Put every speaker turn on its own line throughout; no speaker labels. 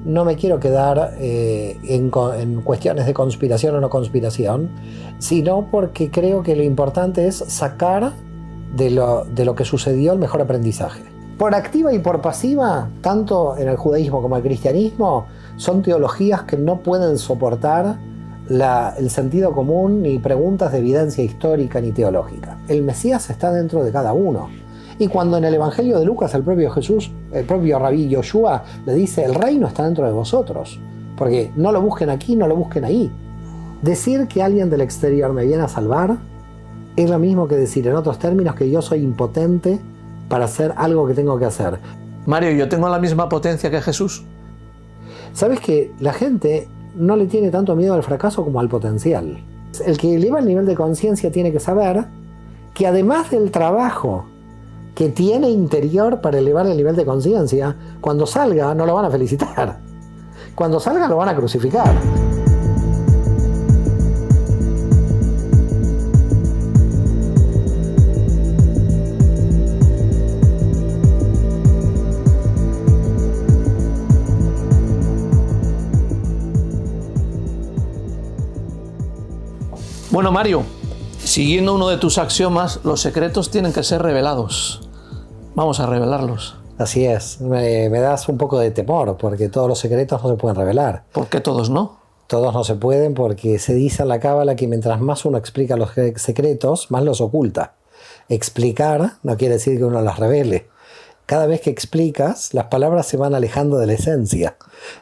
no me quiero quedar en cuestiones de conspiración o no conspiración, sino porque creo que lo importante es sacar de lo que sucedió el mejor aprendizaje. Por activa y por pasiva, tanto en el judaísmo como el cristianismo, son teologías que no pueden soportar el sentido común ni preguntas de evidencia histórica ni teológica. El Mesías está dentro de cada uno. Y cuando en el Evangelio de Lucas el propio Jesús, el propio Rabí Yoshua le dice: el reino está dentro de vosotros, porque no lo busquen aquí, no lo busquen ahí. Decir que alguien del exterior me viene a salvar es lo mismo que decir, en otros términos, que yo soy impotente para hacer algo que tengo que hacer.
Mario, ¿yo tengo la misma potencia que Jesús?
¿Sabes que la gente no le tiene tanto miedo al fracaso como al potencial? El que eleva el nivel de conciencia tiene que saber que además del trabajo que tiene interior para elevar el nivel de conciencia, cuando salga no lo van a felicitar. Cuando salga lo van a crucificar.
Bueno, Mario, siguiendo uno de tus axiomas, los secretos tienen que ser revelados. Vamos a revelarlos.
Así es. Me das un poco de temor, porque todos los secretos no se pueden revelar.
¿Por qué todos no?
Todos no se pueden porque se dice en la cábala que mientras más uno explica los secretos, más los oculta. Explicar no quiere decir que uno los revele. Cada vez que explicas, las palabras se van alejando de la esencia.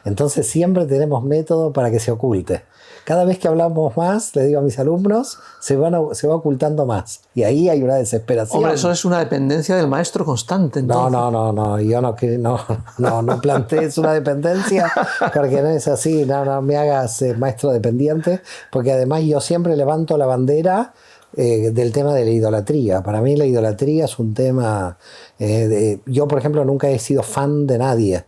Entonces siempre tenemos método para que se oculte. Cada vez que hablamos más, le digo a mis alumnos, se va ocultando más. Y ahí hay una desesperación.
Hombre, eso es una dependencia del maestro constante. Entonces.
No. Yo no plantees una dependencia, porque no es así. No me hagas maestro dependiente, porque además yo siempre levanto la bandera del tema de la idolatría. Para mí la idolatría es un tema... yo, por ejemplo, nunca he sido fan de nadie.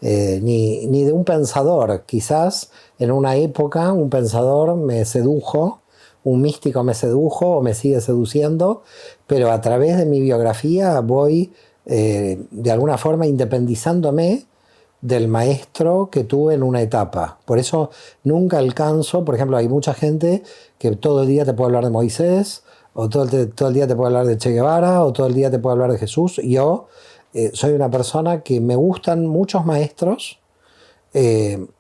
Ni de un pensador. Quizás en una época un pensador me sedujo, un místico me sedujo o me sigue seduciendo, pero a través de mi biografía voy de alguna forma independizándome del maestro que tuve en una etapa. Por eso nunca alcanzo, por ejemplo, hay mucha gente que todo el día te puede hablar de Moisés, o todo el día te puede hablar de Che Guevara, o todo el día te puede hablar de Jesús. Yo soy una persona que me gustan muchos maestros.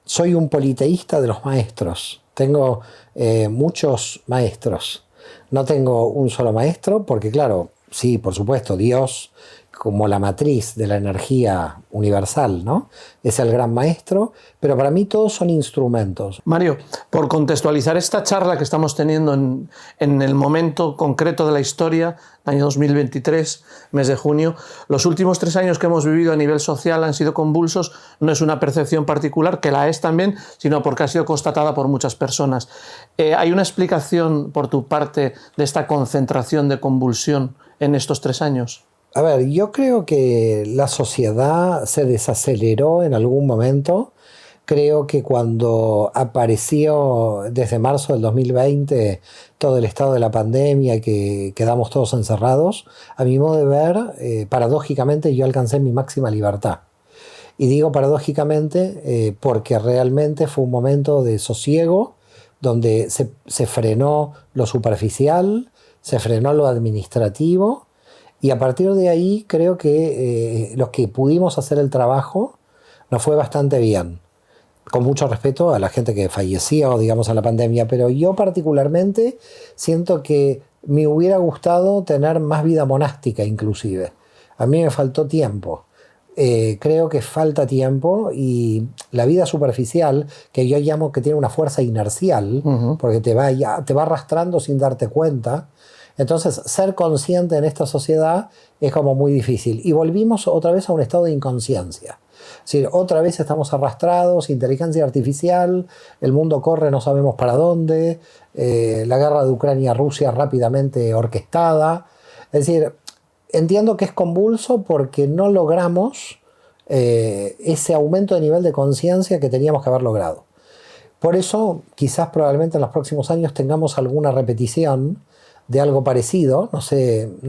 Soy un politeísta de los maestros. Tengo muchos maestros. No tengo un solo maestro porque, claro, sí, por supuesto, Dios como la matriz de la energía universal, ¿no? Es el gran maestro, pero para mí todos son instrumentos.
Mario, por contextualizar esta charla que estamos teniendo en el momento concreto de la historia, año 2023, mes de junio, los últimos 3 años que hemos vivido a nivel social han sido convulsos. No es una percepción particular, que la es también, sino porque ha sido constatada por muchas personas. ¿Hay una explicación por tu parte de esta concentración de convulsión en estos 3 años?
A ver, yo creo que la sociedad se desaceleró en algún momento. Creo que cuando apareció desde marzo del 2020 todo el estado de la pandemia y que quedamos todos encerrados, a mi modo de ver, paradójicamente yo alcancé mi máxima libertad. Y digo paradójicamente porque realmente fue un momento de sosiego donde se frenó lo superficial, se frenó lo administrativo. Y a partir de ahí creo que los que pudimos hacer el trabajo nos fue bastante bien. Con mucho respeto a la gente que falleció, digamos, a la pandemia, pero yo particularmente siento que me hubiera gustado tener más vida monástica inclusive. A mí me faltó tiempo. Creo que falta tiempo y la vida superficial, que yo llamo que tiene una fuerza inercial, porque te va arrastrando sin darte cuenta. Entonces, ser consciente en esta sociedad es como muy difícil. Y volvimos otra vez a un estado de inconsciencia. Es decir, otra vez estamos arrastrados, inteligencia artificial, el mundo corre, no sabemos para dónde, la guerra de Ucrania-Rusia rápidamente orquestada. Es decir, entiendo que es convulso porque no logramos ese aumento de nivel de conciencia que teníamos que haber logrado. Por eso, quizás probablemente en los próximos años tengamos alguna repetición de algo parecido, no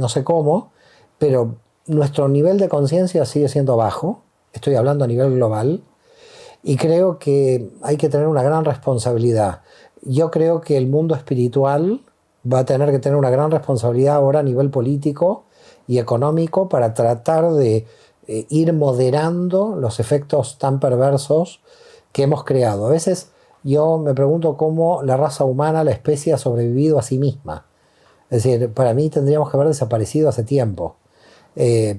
sé cómo, pero nuestro nivel de conciencia sigue siendo bajo, estoy hablando a nivel global, Y creo que hay que tener una gran responsabilidad. Yo creo que el mundo espiritual va a tener que tener una gran responsabilidad ahora a nivel político y económico para tratar de ir moderando los efectos tan perversos que hemos creado. A veces yo me pregunto cómo la raza humana, la especie, ha sobrevivido a sí misma. Es decir, para mí tendríamos que haber desaparecido hace tiempo,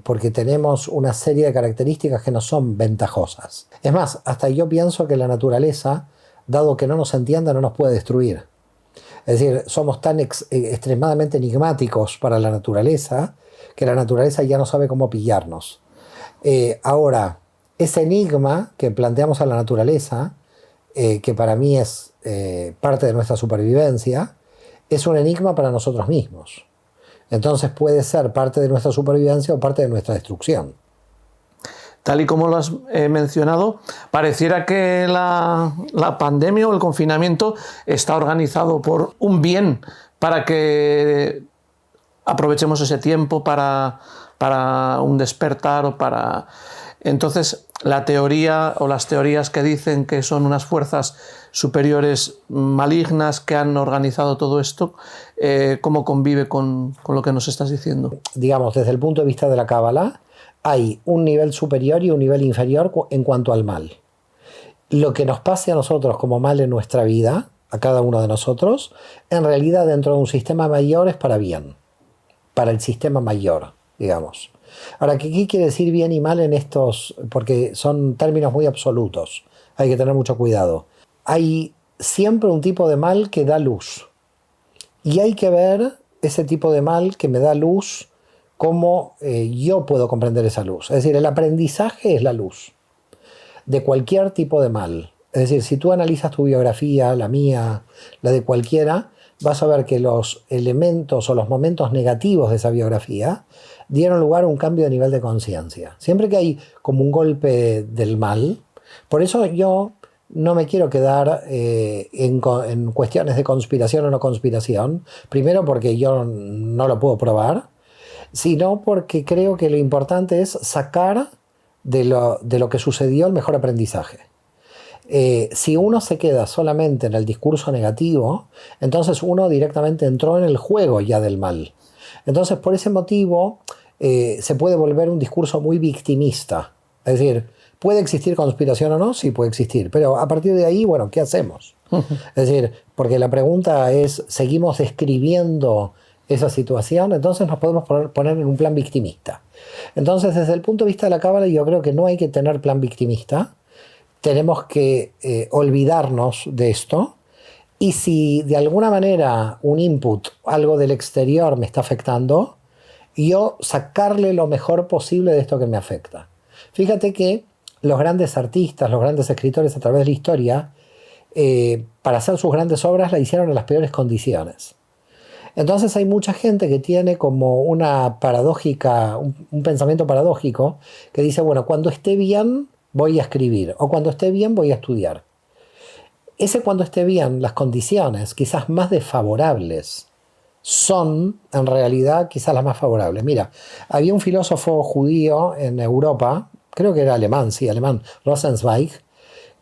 porque tenemos una serie de características que no son ventajosas. Es más, hasta yo pienso que la naturaleza, dado que no nos entienda, no nos puede destruir. Es decir, somos tan extremadamente enigmáticos para la naturaleza que la naturaleza ya no sabe cómo pillarnos. Ahora, ese enigma que planteamos a la naturaleza, que para mí es parte de nuestra supervivencia, es un enigma para nosotros mismos. Entonces puede ser parte de nuestra supervivencia o parte de nuestra destrucción.
Tal y como lo has mencionado, pareciera que la pandemia o el confinamiento está organizado por un bien para que aprovechemos ese tiempo para un despertar o para... Entonces, la teoría o las teorías que dicen que son unas fuerzas superiores malignas que han organizado todo esto, ¿cómo convive con lo que nos estás diciendo?
Digamos, desde el punto de vista de la Cábala, hay un nivel superior y un nivel inferior en cuanto al mal. Lo que nos pase a nosotros como mal en nuestra vida, a cada uno de nosotros, en realidad dentro de un sistema mayor es para bien, para el sistema mayor, digamos. Ahora, ¿qué quiere decir bien y mal en estos? Porque son términos muy absolutos, hay que tener mucho cuidado. Hay siempre un tipo de mal que da luz, y hay que ver ese tipo de mal que me da luz, cómo yo puedo comprender esa luz. Es decir, el aprendizaje es la luz de cualquier tipo de mal. Es decir, si tú analizas tu biografía, la mía, la de cualquiera, vas a ver que los elementos o los momentos negativos de esa biografía dieron lugar a un cambio de nivel de conciencia. Siempre que hay como un golpe del mal, por eso yo no me quiero quedar en cuestiones de conspiración o no conspiración, primero porque yo no lo puedo probar, sino porque creo que lo importante es sacar de lo que sucedió el mejor aprendizaje. Si uno se queda solamente en el discurso negativo, entonces uno directamente entró en el juego ya del mal. Entonces, por ese motivo, se puede volver un discurso muy victimista. Es decir, ¿puede existir conspiración o no? Sí, puede existir. Pero a partir de ahí, bueno, ¿qué hacemos? Es decir, porque la pregunta es, ¿seguimos describiendo esa situación? Entonces nos podemos poner en un plan victimista. Entonces, desde el punto de vista de la Cábala, yo creo que no hay que tener plan victimista. Tenemos que olvidarnos de esto, y si de alguna manera un input, algo del exterior me está afectando, yo sacarle lo mejor posible de esto que me afecta. Fíjate que los grandes artistas, los grandes escritores a través de la historia, para hacer sus grandes obras la hicieron en las peores condiciones. Entonces hay mucha gente que tiene como una paradójica, un pensamiento paradójico, que dice, bueno, cuando esté bien voy a escribir, o cuando esté bien voy a estudiar. Ese cuando esté bien, las condiciones quizás más desfavorables son en realidad quizás las más favorables. Mira, había un filósofo judío en Europa, creo que era alemán, Rosenzweig,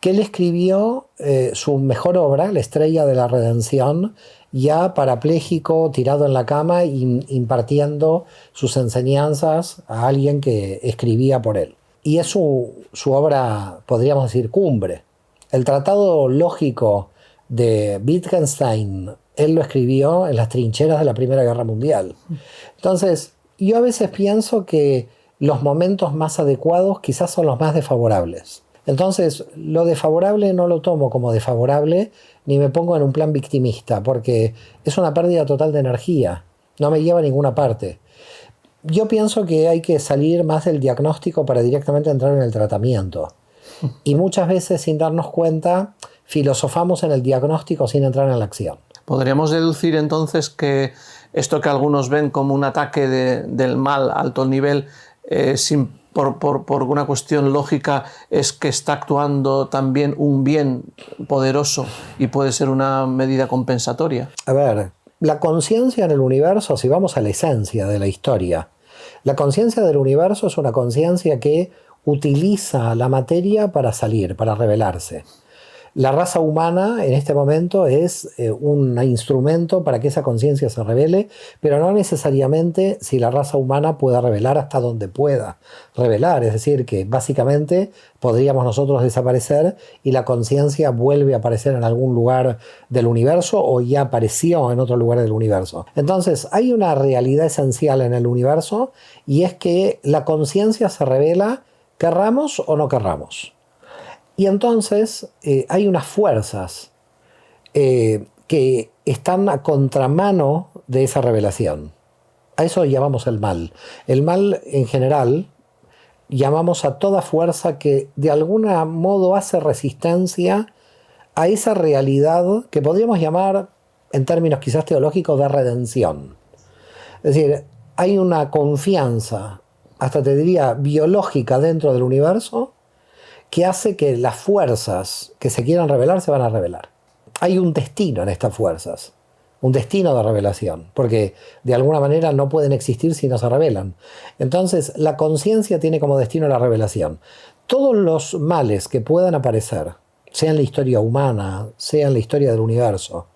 que él escribió su mejor obra, La Estrella de la Redención, ya parapléjico, tirado en la cama, impartiendo sus enseñanzas a alguien que escribía por él. Y es su obra, podríamos decir, cumbre. El tratado lógico de Wittgenstein, él lo escribió en las trincheras de la Primera Guerra Mundial. Entonces, yo a veces pienso que los momentos más adecuados quizás son los más desfavorables. Entonces, lo desfavorable no lo tomo como desfavorable, ni me pongo en un plan victimista, porque es una pérdida total de energía, no me lleva a ninguna parte. Yo pienso que hay que salir más del diagnóstico para directamente entrar en el tratamiento. Y muchas veces, sin darnos cuenta, filosofamos en el diagnóstico sin entrar en la acción.
¿Podríamos deducir entonces que esto que algunos ven como un ataque del mal a alto nivel, por una cuestión lógica, es que está actuando también un bien poderoso y puede ser una medida compensatoria?
A ver, la conciencia en el universo, si vamos a la esencia de la historia, la conciencia del universo es una conciencia que utiliza la materia para salir, para revelarse. La raza humana en este momento es un instrumento para que esa conciencia se revele, pero no necesariamente si la raza humana pueda revelar hasta donde pueda revelar. Es decir, que básicamente podríamos nosotros desaparecer y la conciencia vuelve a aparecer en algún lugar del universo o ya apareció en otro lugar del universo. Entonces, hay una realidad esencial en el universo y es que la conciencia se revela querramos o no querramos. Y entonces hay unas fuerzas que están a contramano de esa revelación. A eso llamamos el mal. El mal en general llamamos a toda fuerza que de algún modo hace resistencia a esa realidad que podríamos llamar, en términos quizás teológicos, de redención. Es decir, hay una confianza, hasta te diría biológica dentro del universo, que hace que las fuerzas que se quieran revelar se van a revelar. Hay un destino en estas fuerzas, un destino de revelación, porque de alguna manera no pueden existir si no se revelan. Entonces, la conciencia tiene como destino la revelación. Todos los males que puedan aparecer, sea en la historia humana, sea en la historia del universo,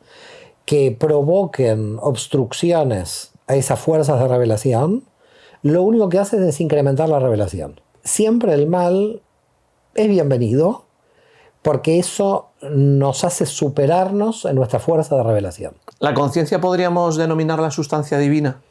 que provoquen obstrucciones a esas fuerzas de revelación, lo único que hace es desincrementar la revelación. Siempre el mal es bienvenido porque eso nos hace superarnos en nuestra fuerza de revelación.
¿La conciencia podríamos denominarla sustancia divina?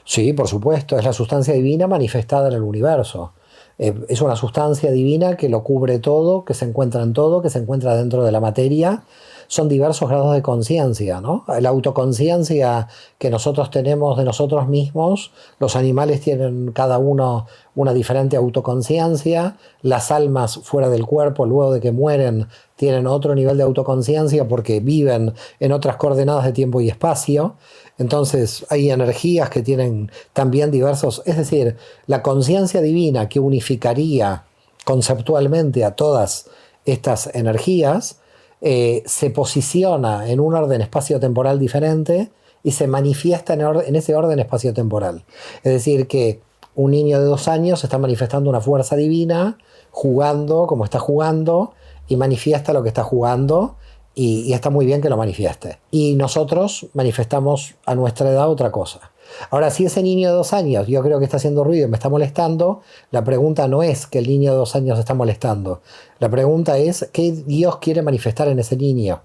Sí, por supuesto, es la sustancia divina manifestada en el universo. Es una sustancia divina que lo cubre todo, que se encuentra en todo, que se encuentra dentro de la materia. Son diversos grados de conciencia, ¿no? La autoconciencia que nosotros tenemos de nosotros mismos, los animales tienen cada uno una diferente autoconciencia, las almas fuera del cuerpo, luego de que mueren, tienen otro nivel de autoconciencia porque viven en otras coordenadas de tiempo y espacio. Entonces hay energías que tienen también diversos, es decir, la conciencia divina que unificaría conceptualmente a todas estas energías, se posiciona en un orden espacio-temporal diferente y se manifiesta en ese orden espacio-temporal. Es decir, que un niño de 2 años está manifestando una fuerza divina, jugando como está jugando, y manifiesta lo que está jugando, y está muy bien que lo manifieste. Y nosotros manifestamos a nuestra edad otra cosa. Ahora, si ese niño de 2 años yo creo que está haciendo ruido y me está molestando, la pregunta no es que el niño de 2 años está molestando. La pregunta es qué Dios quiere manifestar en ese niño.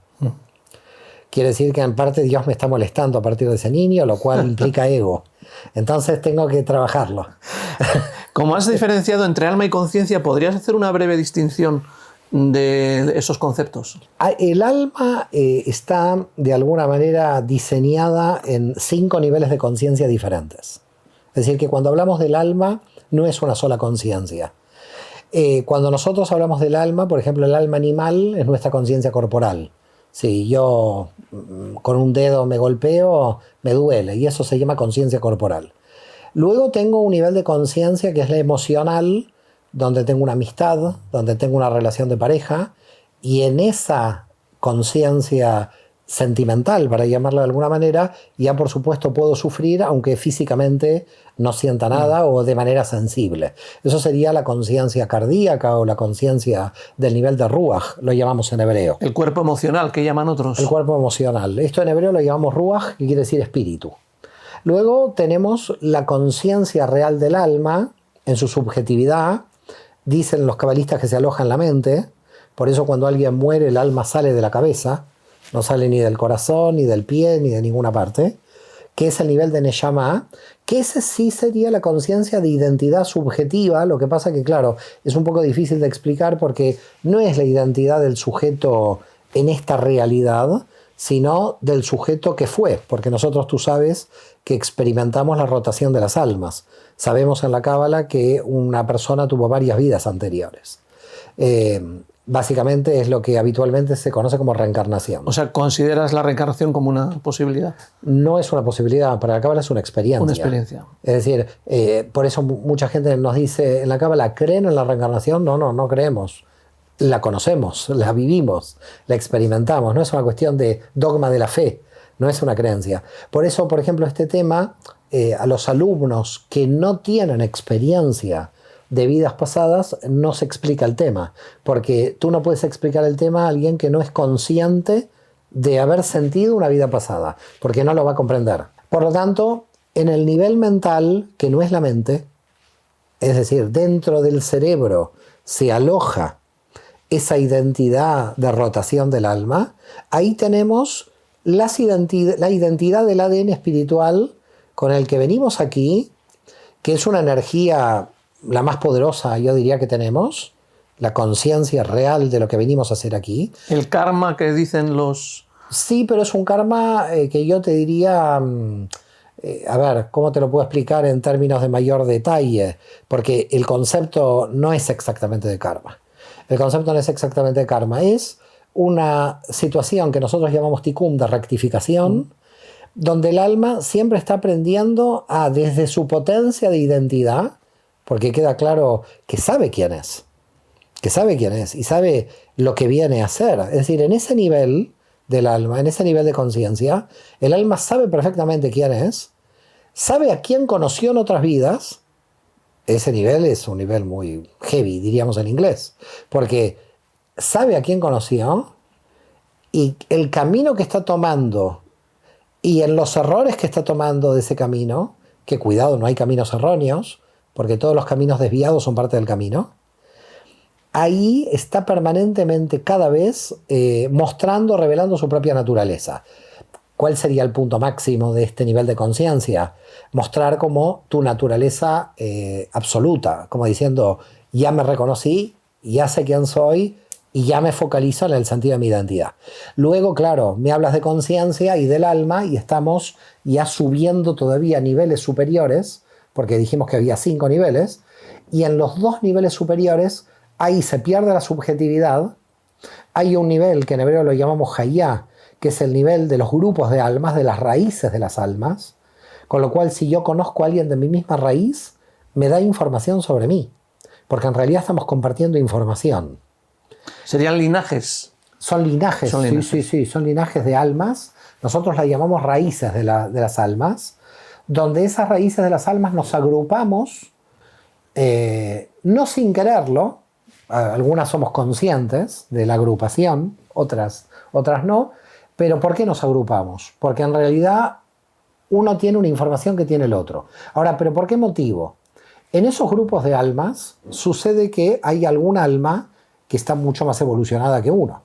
Quiere decir que en parte Dios me está molestando a partir de ese niño, lo cual implica ego. Entonces tengo que trabajarlo.
Como has diferenciado entre alma y conciencia, ¿podrías hacer una breve distinción de esos conceptos?
El alma está de alguna manera diseñada en 5 niveles de conciencia diferentes. Es decir, que cuando hablamos del alma no es una sola conciencia. Cuando nosotros hablamos del alma, por ejemplo, el alma animal es nuestra conciencia corporal. Si yo con un dedo me golpeo, me duele, y eso se llama conciencia corporal. Luego tengo un nivel de conciencia que es la emocional, donde tengo una amistad, donde tengo una relación de pareja, y en esa conciencia sentimental, para llamarlo de alguna manera, ya por supuesto puedo sufrir, aunque físicamente no sienta nada o de manera sensible. Eso sería la conciencia cardíaca o la conciencia del nivel de ruach, lo llamamos en hebreo.
El cuerpo emocional, que llaman otros.
El cuerpo emocional. Esto en hebreo lo llamamos ruach, que quiere decir espíritu. Luego tenemos la conciencia real del alma, en su subjetividad. Dicen los cabalistas que se aloja en la mente, por eso cuando alguien muere el alma sale de la cabeza, no sale ni del corazón, ni del pie, ni de ninguna parte, que es el nivel de Neshama, que ese sí sería la conciencia de identidad subjetiva. Lo que pasa que, claro, es un poco difícil de explicar porque no es la identidad del sujeto en esta realidad, sino del sujeto que fue, porque nosotros, tú sabes, que experimentamos la rotación de las almas. Sabemos en la Cábala que una persona tuvo varias vidas anteriores. Básicamente es lo que habitualmente se conoce como reencarnación.
O sea, ¿consideras la reencarnación como una posibilidad?
No es una posibilidad, para la Cábala es una experiencia.
Una experiencia.
Es decir, por eso mucha gente nos dice en la Cábala, ¿creen en la reencarnación? No creemos. La conocemos, la vivimos, la experimentamos. No es una cuestión de dogma de la fe, no es una creencia. Por eso, por ejemplo, este tema, a los alumnos que no tienen experiencia de vidas pasadas, no se explica el tema. Porque tú no puedes explicar el tema a alguien que no es consciente de haber sentido una vida pasada, porque no lo va a comprender. Por lo tanto, en el nivel mental, que no es la mente, es decir, dentro del cerebro se aloja esa identidad de rotación del alma, ahí tenemos la identidad del ADN espiritual con el que venimos aquí, que es una energía la más poderosa, yo diría, que tenemos, la conciencia real de lo que venimos a hacer aquí.
El karma que dicen los...
Sí, pero es un karma que yo te diría... a ver, ¿cómo te lo puedo explicar en términos de mayor detalle? Porque el concepto no es exactamente de karma. El concepto no es exactamente de karma. Es una situación que nosotros llamamos tikkun, de rectificación, donde el alma siempre está aprendiendo a, desde su potencia de identidad, porque queda claro que sabe quién es y sabe lo que viene a hacer. Es decir, en ese nivel del alma, en ese nivel de conciencia, el alma sabe perfectamente quién es, sabe a quién conoció en otras vidas. Ese nivel es un nivel muy heavy, diríamos en inglés, porque sabe a quién conoció y el camino que está tomando y en los errores que está tomando de ese camino, que cuidado, no hay caminos erróneos, porque todos los caminos desviados son parte del camino, ahí está permanentemente cada vez mostrando, revelando su propia naturaleza. ¿Cuál sería el punto máximo de este nivel de conciencia? Mostrar como tu naturaleza absoluta, como diciendo, ya me reconocí, ya sé quién soy y ya me focalizo en el sentido de mi identidad. Luego, claro, me hablas de conciencia y del alma y estamos ya subiendo todavía a niveles superiores, porque dijimos que había 5 niveles, y en los 2 niveles superiores ahí se pierde la subjetividad. Hay un nivel que en hebreo lo llamamos hayá, que es el nivel de los grupos de almas, de las raíces de las almas, con lo cual si yo conozco a alguien de mi misma raíz, me da información sobre mí, porque en realidad estamos compartiendo información.
¿Serían linajes?
Son linajes, sí, son linajes de almas. Nosotros las llamamos raíces de las almas, donde esas raíces de las almas nos agrupamos, no sin quererlo. Algunas somos conscientes de la agrupación, otras no. Pero ¿por qué nos agrupamos? Porque en realidad uno tiene una información que tiene el otro. Ahora, ¿pero por qué motivo? En esos grupos de almas sucede que hay algún alma que está mucho más evolucionada que uno.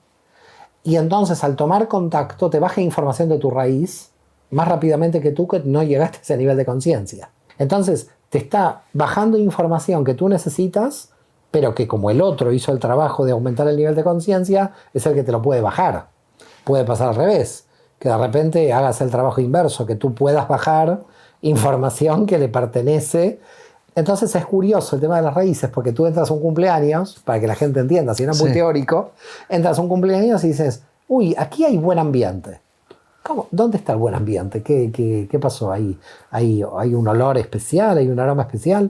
Y entonces al tomar contacto te baja información de tu raíz más rápidamente que tú, que no llegaste a ese nivel de conciencia. Entonces te está bajando información que tú necesitas, pero que como el otro hizo el trabajo de aumentar el nivel de conciencia, es el que te lo puede bajar. Puede pasar al revés, que de repente hagas el trabajo inverso, que tú puedas bajar información que le pertenece. Entonces es curioso el tema de las raíces, porque tú entras a un cumpleaños, para que la gente entienda, si no es muy teórico, entras a un cumpleaños y dices, uy, aquí hay buen ambiente. ¿Cómo? ¿Dónde está el buen ambiente? ¿Qué pasó ahí? ¿Hay un olor especial? ¿Hay un aroma especial?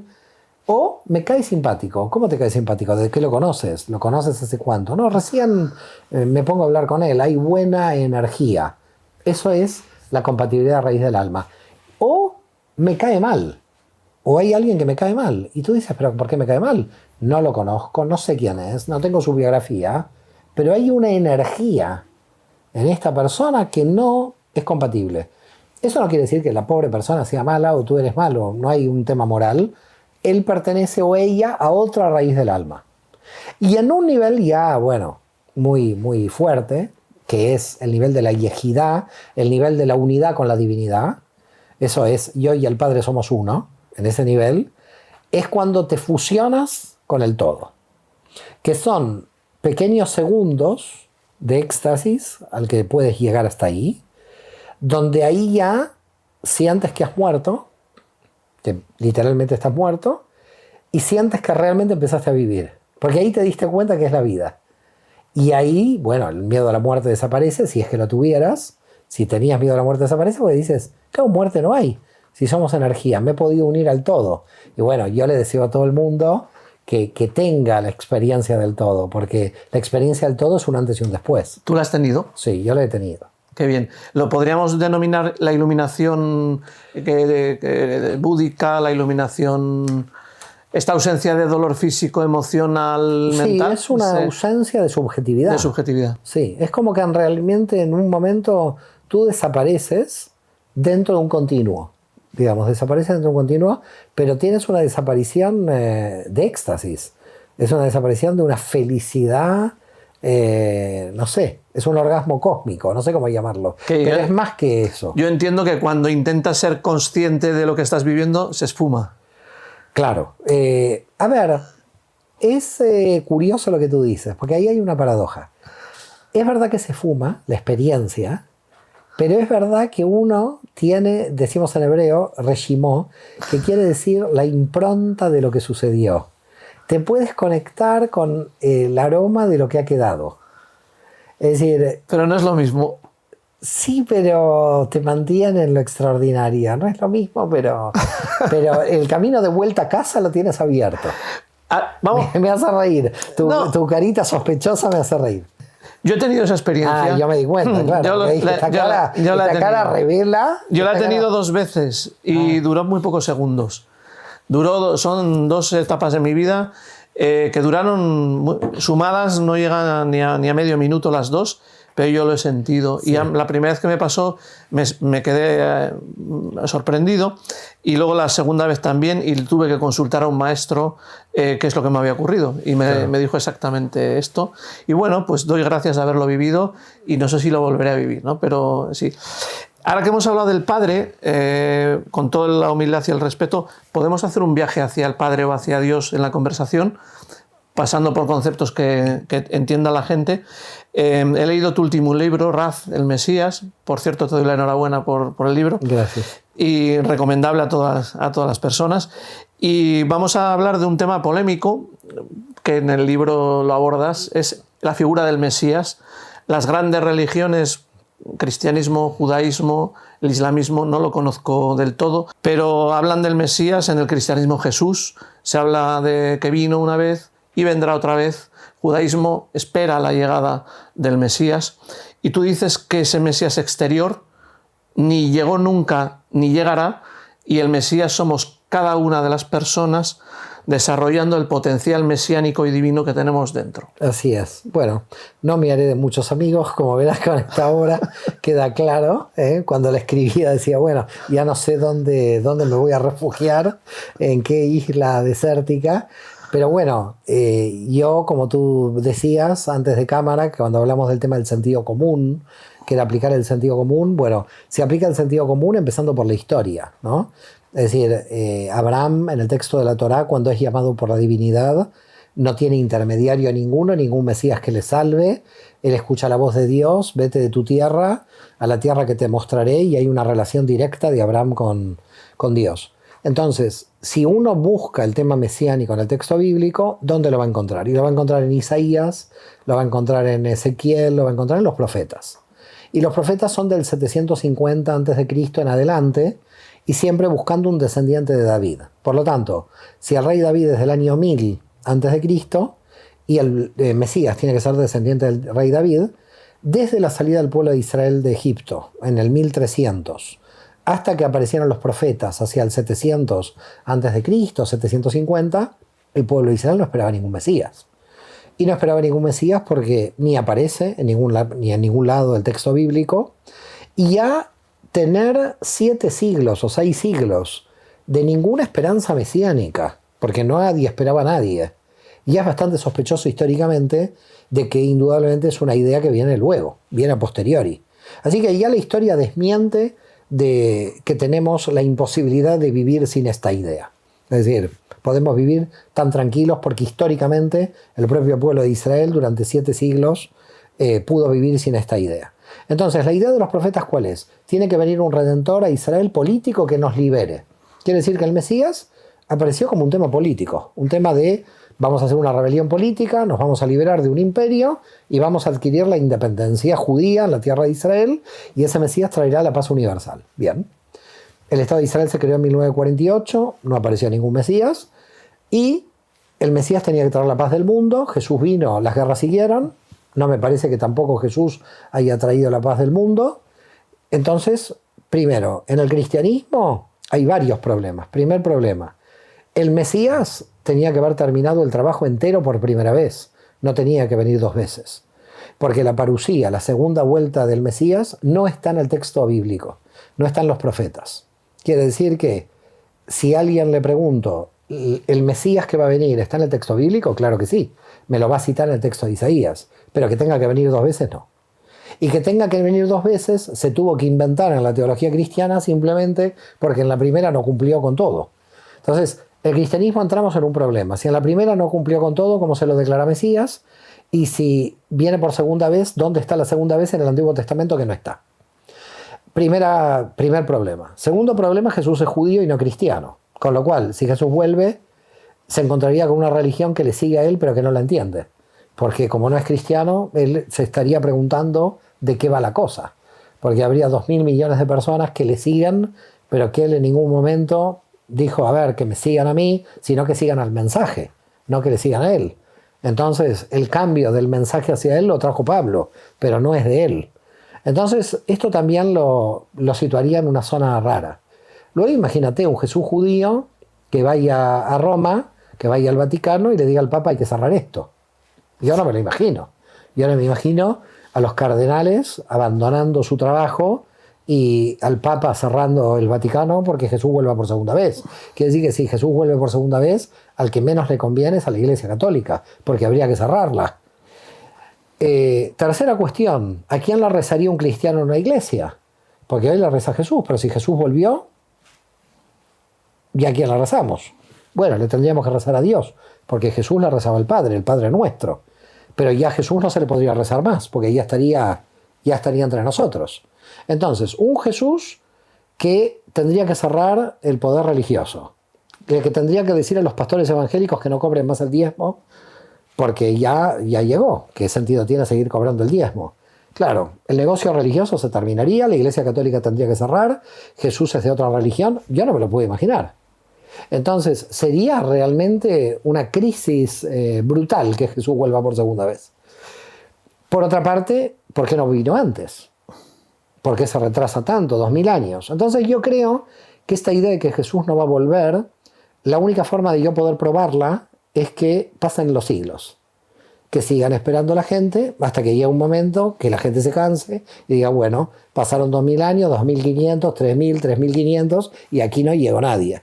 O me cae simpático. ¿Cómo te cae simpático? ¿De qué lo conoces? ¿Lo conoces hace cuánto? No, recién me pongo a hablar con él. Hay buena energía. Eso es la compatibilidad a raíz del alma. O me cae mal. O hay alguien que me cae mal. Y tú dices, ¿pero por qué me cae mal? No lo conozco, no sé quién es, no tengo su biografía. Pero hay una energía en esta persona que no es compatible. Eso no quiere decir que la pobre persona sea mala o tú eres malo. No hay un tema moral. Él pertenece o ella a otra raíz del alma. Y en un nivel ya, bueno, muy, muy fuerte, que es el nivel de la yejidá, el nivel de la unidad con la divinidad, eso es, yo y el Padre somos uno, en ese nivel, es cuando te fusionas con el todo, que son pequeños segundos de éxtasis al que puedes llegar hasta ahí, donde ahí ya sientes que has muerto, que literalmente estás muerto, y sientes que realmente empezaste a vivir. Porque ahí te diste cuenta que es la vida. Y ahí, bueno, el miedo a la muerte desaparece, si es que lo tuvieras. Si tenías miedo a la muerte desaparece, porque dices, claro, muerte no hay. Si somos energía, me he podido unir al todo. Y bueno, yo le deseo a todo el mundo que tenga la experiencia del todo, porque la experiencia del todo es un antes y un después.
¿Tú la has tenido?
Sí, yo la he tenido.
Qué bien. ¿Lo podríamos denominar la iluminación búdica, la iluminación esta ausencia de dolor físico, emocional, mental.
Sí, es una ausencia de subjetividad.
De subjetividad.
Sí, es como que realmente en un momento tú desapareces dentro de un continuo. Digamos, desapareces dentro de un continuo, pero tienes una desaparición de éxtasis. Es una desaparición de una felicidad, no sé, es un orgasmo cósmico, no sé cómo llamarlo. Pero es más que eso.
Yo entiendo que cuando intentas ser consciente de lo que estás viviendo, se esfuma.
Claro. A ver, es curioso lo que tú dices, porque ahí hay una paradoja. Es verdad que se fuma la experiencia, pero es verdad que uno tiene, decimos en hebreo, reshimó, que quiere decir la impronta de lo que sucedió. Te puedes conectar con el aroma de lo que ha quedado. Es decir...
Pero no es lo mismo.
Sí, pero te mantiene en lo extraordinario. No es lo mismo, pero el camino de vuelta a casa lo tienes abierto.
Vamos.
Me hace reír. Tu carita sospechosa me hace reír.
Yo he tenido esa experiencia.
Yo me di cuenta, claro. Esta cara revela...
Yo la he tenido 2 veces y duró muy pocos segundos. Son 2 etapas de mi vida que duraron, sumadas, no llegan ni a medio minuto las 2, pero yo lo he sentido. Sí. Y la primera vez que me pasó me quedé sorprendido, y luego la segunda vez también, y tuve que consultar a un maestro qué es lo que me había ocurrido, y me dijo exactamente esto. Y bueno, pues doy gracias de haberlo vivido, y no sé si lo volveré a vivir, ¿no? Pero sí. Ahora que hemos hablado del Padre, con toda la humildad y el respeto, podemos hacer un viaje hacia el Padre o hacia Dios en la conversación, pasando por conceptos que entienda la gente. He leído tu último libro, Raz, el Mesías. Por cierto, te doy la enhorabuena por el libro.
Gracias.
Y recomendable a todas las personas. Y vamos a hablar de un tema polémico, que en el libro lo abordas, es la figura del Mesías. Las grandes religiones, cristianismo, judaísmo, el islamismo, no lo conozco del todo, pero hablan del Mesías. En el cristianismo, Jesús, se habla de que vino una vez y vendrá otra vez. Judaísmo espera la llegada del Mesías, y tú dices que ese Mesías exterior ni llegó nunca ni llegará, y el Mesías somos cada una de las personas desarrollando el potencial mesiánico y divino que tenemos dentro.
Así es. Bueno, no me haré de muchos amigos, como verás con esta obra queda claro. Cuando la escribía decía, bueno, ya no sé dónde me voy a refugiar, en qué isla desértica. Pero bueno, yo, como tú decías antes de cámara, que cuando hablamos del tema del sentido común, que era aplicar el sentido común, bueno, se aplica el sentido común empezando por la historia, ¿no? Es decir, Abraham, en el texto de la Torá, cuando es llamado por la divinidad, no tiene intermediario ninguno, ningún Mesías que le salve. Él escucha la voz de Dios, vete de tu tierra a la tierra que te mostraré, y hay una relación directa de Abraham con Dios. Entonces, si uno busca el tema mesiánico en el texto bíblico, ¿dónde lo va a encontrar? Y lo va a encontrar en Isaías, lo va a encontrar en Ezequiel, lo va a encontrar en los profetas. Y los profetas son del 750 a.C. en adelante, y siempre buscando un descendiente de David. Por lo tanto, si el rey David es del año 1000 a.C. y el Mesías tiene que ser descendiente del rey David, desde la salida del pueblo de Israel de Egipto, en el 1300, hasta que aparecieron los profetas hacia el 700 a.C., 750, el pueblo de Israel no esperaba ningún Mesías. Y no esperaba ningún Mesías porque ni aparece ni en ningún lado del texto bíblico. Y ya tener 7 siglos o 6 siglos de ninguna esperanza mesiánica, porque nadie esperaba a nadie, ya es bastante sospechoso históricamente de que indudablemente es una idea que viene luego, viene a posteriori. Así que ya la historia desmiente de que tenemos la imposibilidad de vivir sin esta idea. Es decir, podemos vivir tan tranquilos porque históricamente el propio pueblo de Israel durante 7 siglos pudo vivir sin esta idea. Entonces, la idea de los profetas, ¿cuál es? Tiene que venir un redentor a Israel político que nos libere. Quiere decir que el Mesías apareció como un tema político, un tema de vamos a hacer una rebelión política, nos vamos a liberar de un imperio y vamos a adquirir la independencia judía en la tierra de Israel, y ese Mesías traerá la paz universal. Bien. El Estado de Israel se creó en 1948, no apareció ningún Mesías, y el Mesías tenía que traer la paz del mundo. Jesús vino, las guerras siguieron. No me parece que tampoco Jesús haya traído la paz del mundo. Entonces, primero, en el cristianismo hay varios problemas. Primer problema, El Mesías tenía que haber terminado el trabajo entero por primera vez, no tenía que venir 2 veces. Porque la parusía, la segunda vuelta del Mesías, no está en el texto bíblico, no está en los profetas. Quiere decir que si a alguien le pregunto, ¿el Mesías que va a venir está en el texto bíblico? Claro que sí, me lo va a citar en el texto de Isaías, pero que tenga que venir 2 veces, no. Y que tenga que venir 2 veces se tuvo que inventar en la teología cristiana simplemente porque en la primera no cumplió con todo. Entonces, el cristianismo entramos en un problema. Si en la primera no cumplió con todo, ¿cómo se lo declara Mesías? Y si viene por segunda vez, ¿dónde está la segunda vez en el Antiguo Testamento que no está? Primer problema. Segundo problema, Jesús es judío y no cristiano. Con lo cual, si Jesús vuelve, se encontraría con una religión que le sigue a él, pero que no la entiende. Porque como no es cristiano, él se estaría preguntando de qué va la cosa. Porque habría 2.000 millones de personas que le siguen, pero que él en ningún momento dijo, a ver, que me sigan a mí, sino que sigan al mensaje, no que le sigan a él. Entonces, el cambio del mensaje hacia él lo trajo Pablo, pero no es de él. Entonces, esto también lo situaría en una zona rara. Luego imagínate un Jesús judío que vaya a Roma, que vaya al Vaticano y le diga al Papa hay que cerrar esto. Yo no me lo imagino. Yo no me imagino a los cardenales abandonando su trabajo y al Papa cerrando el Vaticano porque Jesús vuelva por segunda vez. Quiere decir que si Jesús vuelve por segunda vez, al que menos le conviene es a la Iglesia Católica, porque habría que cerrarla. Tercera cuestión, ¿a quién le rezaría un cristiano en una iglesia? Porque hoy le reza a Jesús, pero si Jesús volvió, ¿y a quién le rezamos? Bueno, le tendríamos que rezar a Dios, porque Jesús le rezaba al Padre, el Padre nuestro. Pero ya a Jesús no se le podría rezar más, porque ya estaría entre nosotros. Entonces, un Jesús que tendría que cerrar el poder religioso, que tendría que decir a los pastores evangélicos que no cobren más el diezmo, porque ya llegó. ¿Qué sentido tiene seguir cobrando el diezmo? Claro, el negocio religioso se terminaría, la Iglesia Católica tendría que cerrar, Jesús es de otra religión, yo no me lo puedo imaginar. Entonces, sería realmente una crisis brutal que Jesús vuelva por segunda vez. Por otra parte, ¿por qué no vino antes? ¿Por qué se retrasa tanto? 2000 años. Entonces yo creo que esta idea de que Jesús no va a volver, la única forma de yo poder probarla es que pasen los siglos. Que sigan esperando la gente hasta que llegue un momento que la gente se canse y diga, bueno, pasaron 2000 años, 2500, 3000, 3500 y aquí no llegó nadie.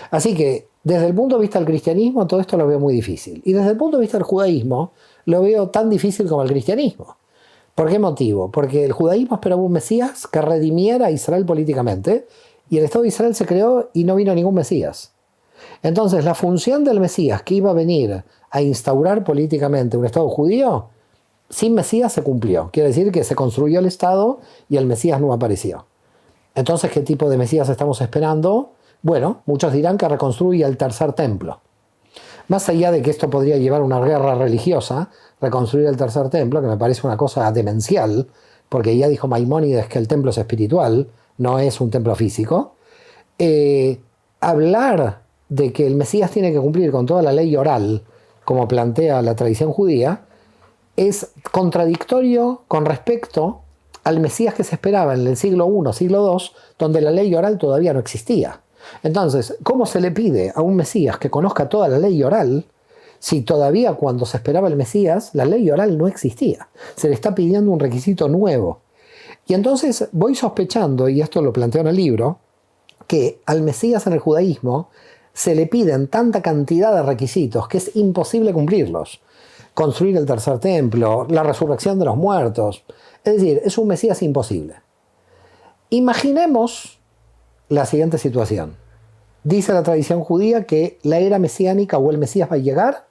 Así que desde el punto de vista del cristianismo todo esto lo veo muy difícil. Y desde el punto de vista del judaísmo lo veo tan difícil como el cristianismo. ¿Por qué motivo? Porque el judaísmo esperaba un Mesías que redimiera a Israel políticamente y el Estado de Israel se creó y no vino ningún Mesías. Entonces la función del Mesías que iba a venir a instaurar políticamente un Estado judío, sin Mesías se cumplió. Quiere decir que se construyó el Estado y el Mesías no apareció. Entonces, ¿qué tipo de Mesías estamos esperando? Bueno, muchos dirán que reconstruya el tercer templo. Más allá de que esto podría llevar a una guerra religiosa, reconstruir el tercer templo, que me parece una cosa demencial, porque ya dijo Maimónides que el templo es espiritual, no es un templo físico, hablar de que el Mesías tiene que cumplir con toda la ley oral, como plantea la tradición judía, es contradictorio con respecto al Mesías que se esperaba en el siglo I, siglo II, donde la ley oral todavía no existía. Entonces, ¿cómo se le pide a un Mesías que conozca toda la ley oral si todavía cuando se esperaba el Mesías la ley oral no existía? Se le está pidiendo un requisito nuevo. Y entonces voy sospechando, y esto lo planteo en el libro, que al Mesías en el judaísmo se le piden tanta cantidad de requisitos que es imposible cumplirlos. Construir el tercer templo, la resurrección de los muertos. Es decir, es un Mesías imposible. Imaginemos la siguiente situación. Dice la tradición judía que la era mesiánica o el Mesías va a llegar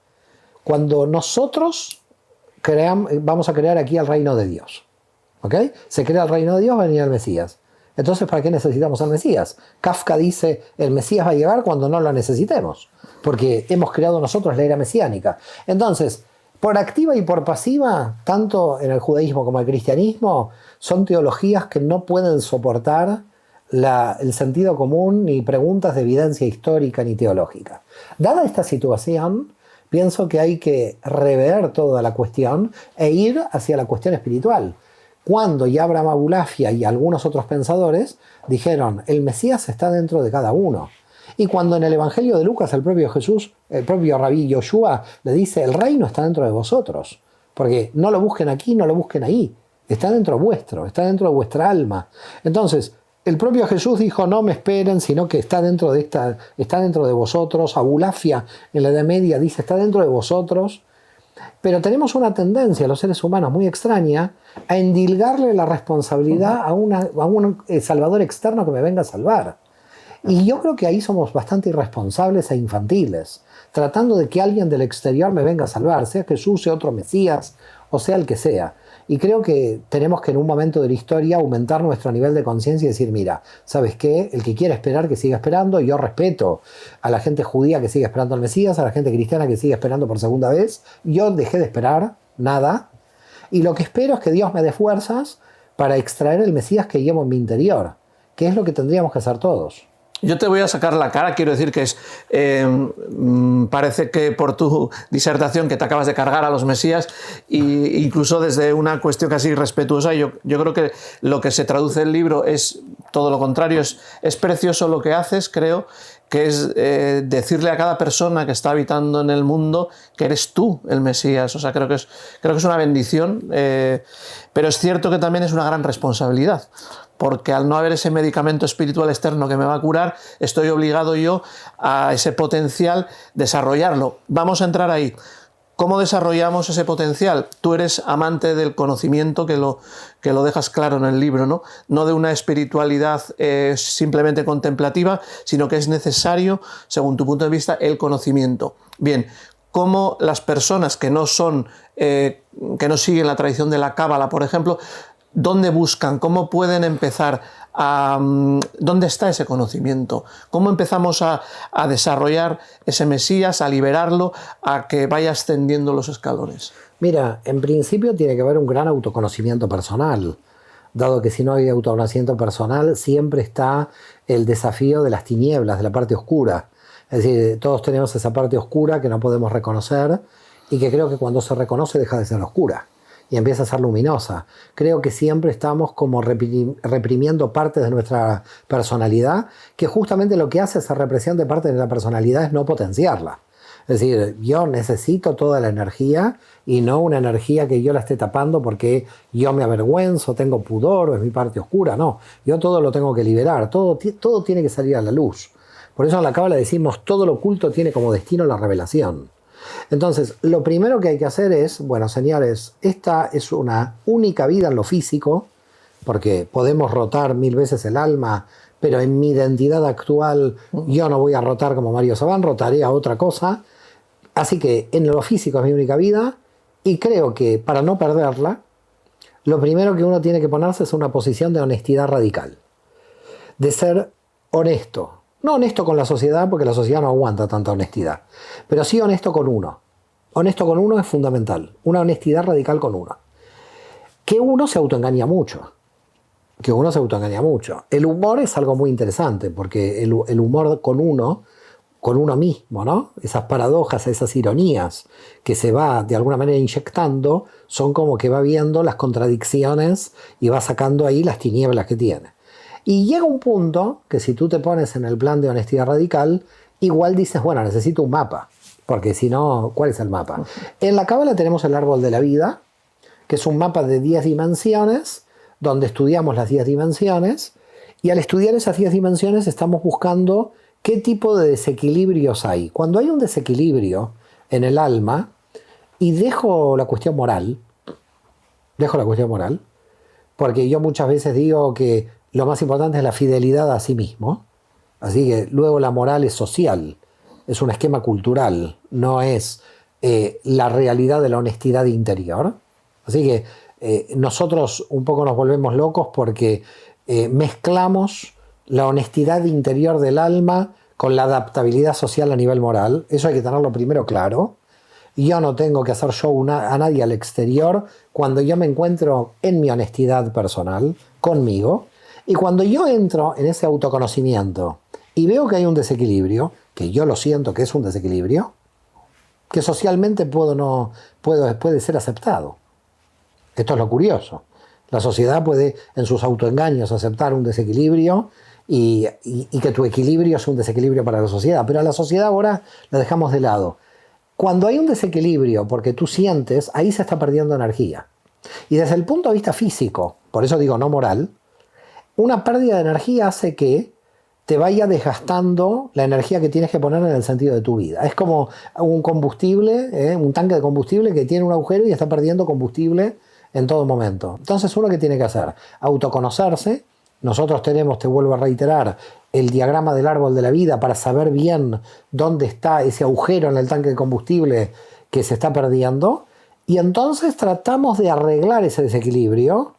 cuando nosotros vamos a crear aquí el reino de Dios. ¿Ok? Se crea el reino de Dios, va a venir el Mesías. Entonces, ¿para qué necesitamos al Mesías? Kafka dice, el Mesías va a llegar cuando no lo necesitemos, porque hemos creado nosotros la era mesiánica. Entonces, por activa y por pasiva, tanto en el judaísmo como en el cristianismo, son teologías que no pueden soportar el sentido común ni preguntas de evidencia histórica ni teológica. Dada esta situación, pienso que hay que rever toda la cuestión e ir hacia la cuestión espiritual. Cuando ya Abraham Abulafia y algunos otros pensadores dijeron, el Mesías está dentro de cada uno. Y cuando en el Evangelio de Lucas el propio Jesús, el propio Rabí Yoshua le dice, el reino está dentro de vosotros, porque no lo busquen aquí, no lo busquen ahí, está dentro vuestro, está dentro de vuestra alma. Entonces, el propio Jesús dijo, no me esperen, sino que está dentro de vosotros. Abulafia en la Edad Media dice, está dentro de vosotros. Pero tenemos una tendencia, los seres humanos, muy extraña, a endilgarle la responsabilidad a un salvador externo que me venga a salvar. Y yo creo que ahí somos bastante irresponsables e infantiles, tratando de que alguien del exterior me venga a salvar, sea Jesús, sea otro Mesías, o sea el que sea. Y creo que tenemos que en un momento de la historia aumentar nuestro nivel de conciencia y decir, mira, ¿sabes qué? El que quiera esperar, que siga esperando. Yo respeto a la gente judía que sigue esperando al Mesías, a la gente cristiana que sigue esperando por segunda vez. Yo dejé de esperar nada. Y lo que espero es que Dios me dé fuerzas para extraer el Mesías que llevo en mi interior, que es lo que tendríamos que hacer todos.
Yo te voy a sacar la cara, quiero decir que parece que por tu disertación que te acabas de cargar a los Mesías, e incluso desde una cuestión casi respetuosa, yo creo que lo que se traduce en el libro es todo lo contrario, es precioso lo que haces, creo, que es decirle a cada persona que está habitando en el mundo que eres tú el Mesías. O sea, creo que es una bendición, pero es cierto que también es una gran responsabilidad, porque al no haber ese medicamento espiritual externo que me va a curar, estoy obligado yo a ese potencial desarrollarlo. Vamos a entrar ahí. ¿Cómo desarrollamos ese potencial? Tú eres amante del conocimiento, que lo dejas claro en el libro, ¿no? No de una espiritualidad simplemente contemplativa, sino que es necesario, según tu punto de vista, el conocimiento. Bien, ¿cómo las personas que no siguen la tradición de la Cábala, por ejemplo, dónde buscan? ¿Cómo pueden empezar ¿dónde está ese conocimiento? ¿Cómo empezamos a desarrollar ese Mesías, a liberarlo, a que vaya ascendiendo los escalones?
Mira, en principio tiene que haber un gran autoconocimiento personal, dado que si no hay autoconocimiento personal siempre está el desafío de las tinieblas, de la parte oscura. Es decir, todos tenemos esa parte oscura que no podemos reconocer y que creo que cuando se reconoce deja de ser oscura y empieza a ser luminosa. Creo que siempre estamos como reprimiendo partes de nuestra personalidad, que justamente lo que hace esa represión de partes de la personalidad es no potenciarla. Es decir, yo necesito toda la energía y no una energía que yo la esté tapando porque yo me avergüenzo, tengo pudor o es mi parte oscura. No, yo todo lo tengo que liberar, todo tiene que salir a la luz. Por eso en la Cábala decimos, todo lo oculto tiene como destino la revelación. Entonces, lo primero que hay que hacer es, bueno, señores, esta es una única vida en lo físico, porque podemos rotar 1000 veces el alma, pero en mi identidad actual yo no voy a rotar como Mario Sabán, rotaré a otra cosa. Así que en lo físico es mi única vida, y creo que para no perderla, lo primero que uno tiene que ponerse es una posición de honestidad radical, de ser honesto. No honesto con la sociedad, porque la sociedad no aguanta tanta honestidad, pero sí honesto con uno. Honesto con uno es fundamental, una honestidad radical con uno. Que uno se autoengaña mucho. El humor es algo muy interesante, porque el humor con uno mismo, ¿no? Esas paradojas, esas ironías que se va de alguna manera inyectando, son como que va viendo las contradicciones y va sacando ahí las tinieblas que tiene. Y llega un punto que si tú te pones en el plan de honestidad radical, igual dices, bueno, necesito un mapa, porque si no, ¿cuál es el mapa? En la Cábala tenemos el árbol de la vida, que es un mapa de 10 dimensiones, donde estudiamos las 10 dimensiones, y al estudiar esas 10 dimensiones estamos buscando qué tipo de desequilibrios hay. Cuando hay un desequilibrio en el alma, y dejo la cuestión moral, porque yo muchas veces digo que lo más importante es la fidelidad a sí mismo. Así que luego la moral es social, es un esquema cultural, no es la realidad de la honestidad interior. Así que nosotros un poco nos volvemos locos porque mezclamos la honestidad interior del alma con la adaptabilidad social a nivel moral. Eso hay que tenerlo primero claro. Yo no tengo que hacer show a nadie al exterior cuando yo me encuentro en mi honestidad personal, conmigo. Y cuando yo entro en ese autoconocimiento y veo que hay un desequilibrio, que yo lo siento que es un desequilibrio, que socialmente puede ser aceptado. Esto es lo curioso. La sociedad puede, en sus autoengaños, aceptar un desequilibrio y que tu equilibrio es un desequilibrio para la sociedad. Pero a la sociedad ahora la dejamos de lado. Cuando hay un desequilibrio, porque tú sientes, ahí se está perdiendo energía. Y desde el punto de vista físico, por eso digo no moral, una pérdida de energía hace que te vaya desgastando la energía que tienes que poner en el sentido de tu vida. Es como un combustible, un tanque de combustible que tiene un agujero y está perdiendo combustible en todo momento. Entonces, uno, ¿qué tiene que hacer? Autoconocerse. Nosotros tenemos, te vuelvo a reiterar, el diagrama del árbol de la vida para saber bien dónde está ese agujero en el tanque de combustible que se está perdiendo. Y entonces tratamos de arreglar ese desequilibrio,